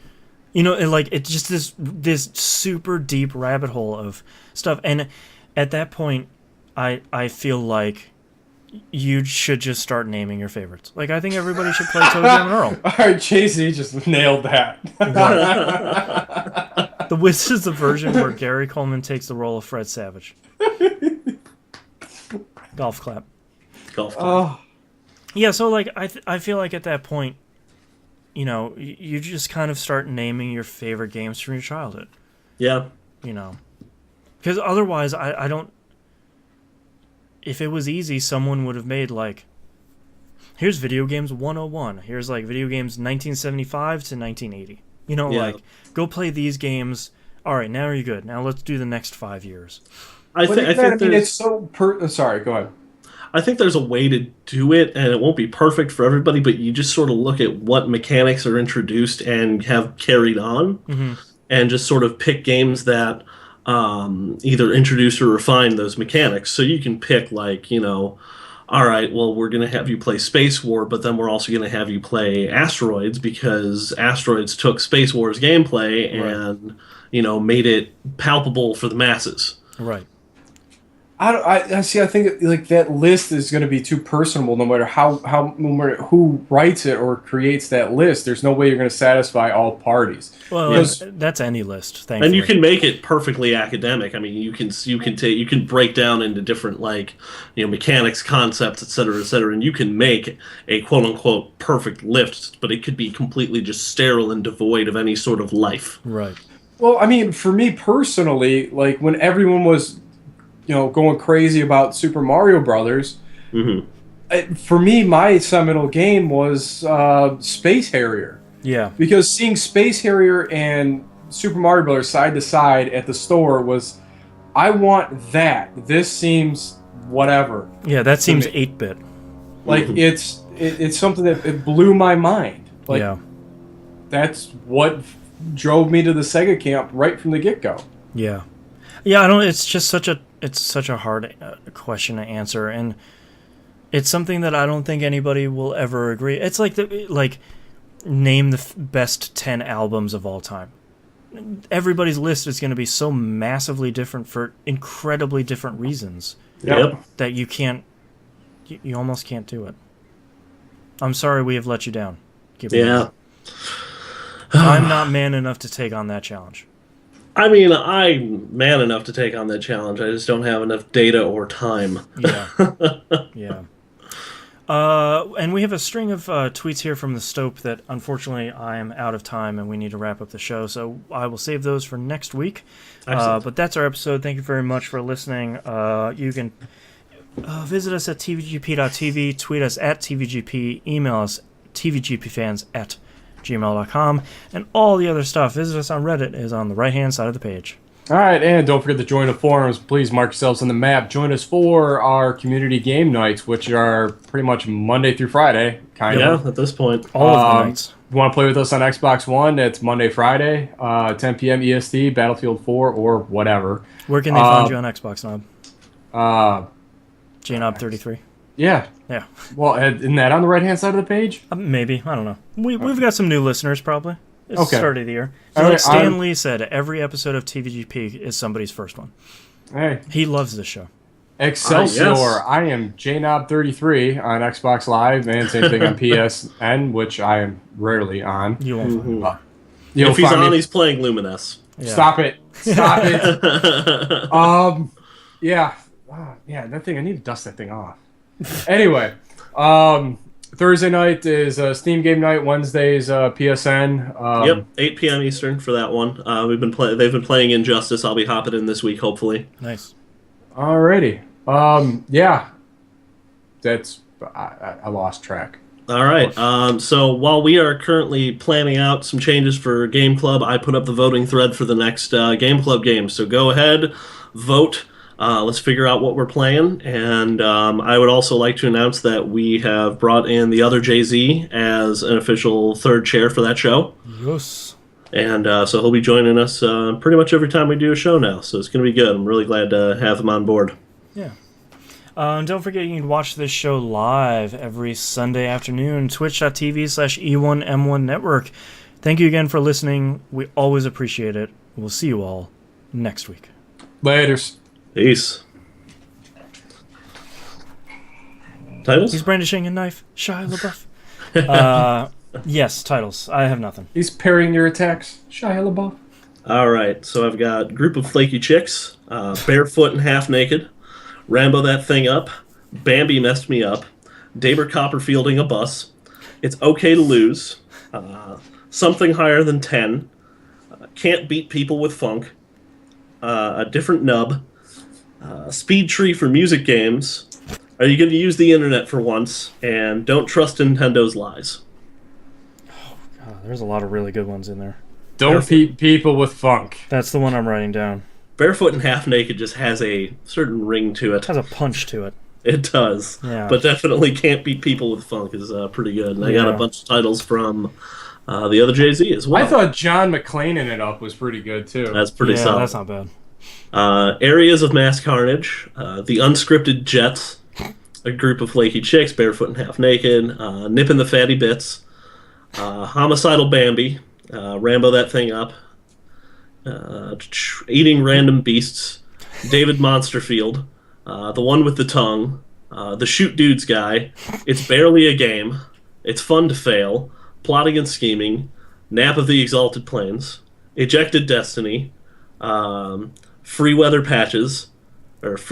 you know, and like it's just this super deep rabbit hole of stuff, and at that point, I feel like you should just start naming your favorites. Like I think everybody should play Toe Jam and Earl. All right, Chasey just nailed that. The Wiz is the version where Gary Coleman takes the role of Fred Savage. Golf clap. Golf club. Oh, Yeah, so like I feel like at that point, you know, you just kind of start naming your favorite games from your childhood. Yeah. You know, because otherwise I don't. If it was easy, someone would have made like, here's video games 101. Here's like video games 1975 to 1980. You know, Yeah. like go play these games. All right, now you're good. Now let's do the next 5 years. I but think even that, I mean, there's it's so. Sorry, go ahead. I think there's a way to do it, and it won't be perfect for everybody, but you just sort of look at what mechanics are introduced and have carried on, and just sort of pick games that either introduce or refine those mechanics. So you can pick, like, you know, all right, well, we're going to have you play Space War, but then we're also going to have you play Asteroids because Asteroids took Space War's gameplay and, you know, made it palpable for the masses. Right. I see. I think like that list is going to be too personable. No matter no matter who writes it or creates that list, there's no way you're going to satisfy all parties. Well, Because- that's any list. Thankfully. And you can make it perfectly academic. I mean, you can break down into different, like, you know, mechanics, concepts, et cetera, and you can make a quote unquote perfect list, but it could be completely just sterile and devoid of any sort of life. Right. Well, I mean, for me personally, like when everyone was, you know, going crazy about Super Mario Brothers, for me, my seminal game was Space Harrier. Yeah. Because seeing Space Harrier and Super Mario Brothers side to side at the store was, I want that. This seems whatever. Yeah, that seems me. 8-bit. Like it's something that it blew my mind. Like Yeah. that's what drove me to the Sega camp right from the get go. Yeah. Yeah, I don't. It's just such a hard question to answer, and it's something that I don't think anybody will ever agree. It's like name the best 10 albums of all time. Everybody's list is going to be so massively different for incredibly different reasons Yep. that you can't. You almost can't do it. I'm sorry we have let you down. Yeah. I'm not man enough to take on that challenge. I mean, I'm man enough to take on that challenge. I just don't have enough data or time. Yeah. Yeah. And we have a string of tweets here from the Stope that unfortunately I am out of time and we need to wrap up the show. So I will save those for next week. But that's our episode. Thank you very much for listening. You can visit us at tvgp.tv, tweet us at tvgp, email us tvgpfans@gmail.com, and all the other stuff. Visit us on Reddit is on the right-hand side of the page. All right, and don't forget to join the forums. Please mark yourselves on the map. Join us for our community game nights, which are pretty much Monday through Friday, kind Yeah, of. at this point. All of the nights. You want to play with us on Xbox One? It's Monday, Friday, 10 p.m. EST, Battlefield 4, or whatever. Where can they find you on Xbox, Knob? JNob 33. Yeah. Yeah. Well, isn't that on the right-hand side of the page? Maybe. I don't know. We've got some new listeners, probably. It's the Okay. start of the year. All Like right, Stan Lee said, every episode of TVGP is somebody's first one. Hey. He loves this show. Excelsior. Yes. I am JNob33 on Xbox Live, and same thing on PSN, which I am rarely on. You won't find him. You'll If he's find on, me- he's playing Luminous. Yeah. Stop it. Stop it. Yeah. Yeah, that thing, I need to dust that thing off. Anyway, Thursday night is Steam game night. Wednesday's PSN. Yep, 8 p.m. Eastern for that one. They've been playing Injustice. I'll be hopping in this week, hopefully. Nice. Alrighty. Yeah. That's I lost track. All right. So while we are currently planning out some changes for Game Club, I put up the voting thread for the next Game Club game. So go ahead, vote. Let's figure out what we're playing. And I would also like to announce that we have brought in the other Jay-Z as an official third chair for that show. Yes. And so he'll be joining us pretty much every time we do a show now. So it's going to be good. I'm really glad to have him on board. Yeah. And don't forget you can watch this show live every Sunday afternoon, twitch.tv/E1M1 Network. Thank you again for listening. We always appreciate it. We'll see you all next week. Laters. Peace. Titles? He's brandishing a knife. Shia LaBeouf. Yes, titles. I have nothing. He's parrying your attacks. Shia LaBeouf. All right, so I've got Group of Flaky Chicks, Barefoot and Half Naked, Rambo That Thing Up, Bambi Messed Me Up, Daber Copperfielding a Bus, It's Okay to Lose, Something Higher Than 10, Can't Beat People with Funk, A Different Nub, Speed Tree for Music Games, Are You Going to Use the Internet for Once, and Don't Trust Nintendo's Lies. There's a lot of really good ones in there. Don't beat people with funk. That's the one I'm writing down. Barefoot and Half Naked just has a certain ring to it. It has a punch to it. It does. Yeah. But definitely Can't Beat People with Funk is pretty good. And I got Yeah. a bunch of titles from the other Jay-Z as well. I thought John McClane in it up was pretty good too. That's pretty Yeah, solid. that's not bad. Areas of Mass Carnage, The Unscripted Jets, A Group of Flaky Chicks, Barefoot and Half Naked, Nippin' the Fatty Bits, Homicidal Bambi, Rambo That Thing Up, Eating Random Beasts, David Monsterfield, The One with the Tongue, The Shoot Dudes Guy, It's Barely a Game, It's Fun to Fail, Plotting and Scheming, Nap of the Exalted Plains, Ejected Destiny, Free Weather Patches. I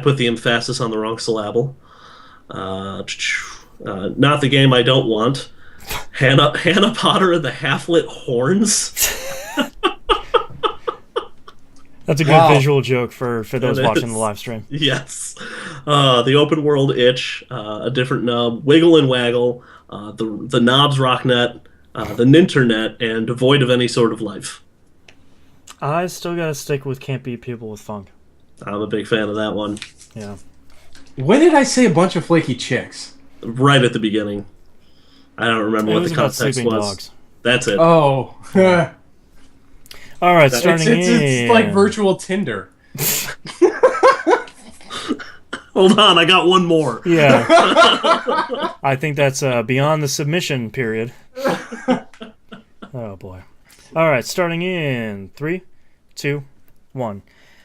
put the emphasis on the wrong syllable. Not the Game I Don't Want. Hannah Potter and the Half-Lit Horns. That's a good Wow. visual joke for those It watching is. the live stream. Yes. The Open World Itch, A Different Nub, Wiggle and Waggle, the Knobs Rocknet, the Ninternet, and Devoid of Any Sort of Life. I still gotta stick with Can't Beat People with Funk. I'm a big fan of that one. Yeah. When did I say a bunch of flaky chicks? Right at the beginning. I don't remember It what was the about context sleeping was. dogs. That's it. Oh. All right, It's- starting It's like virtual Tinder. Hold on, I got one more. Yeah. I think that's beyond the submission period. Oh, boy. All right, starting in 3, 2, 1.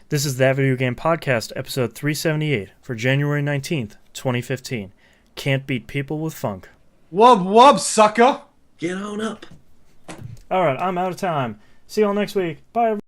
This is That Video Game Podcast, episode 378 for January 19th, 2015. Can't Beat People with Funk. Wub wub, sucker! Get on up. All right, I'm out of time. See y'all next week. Bye, everybody.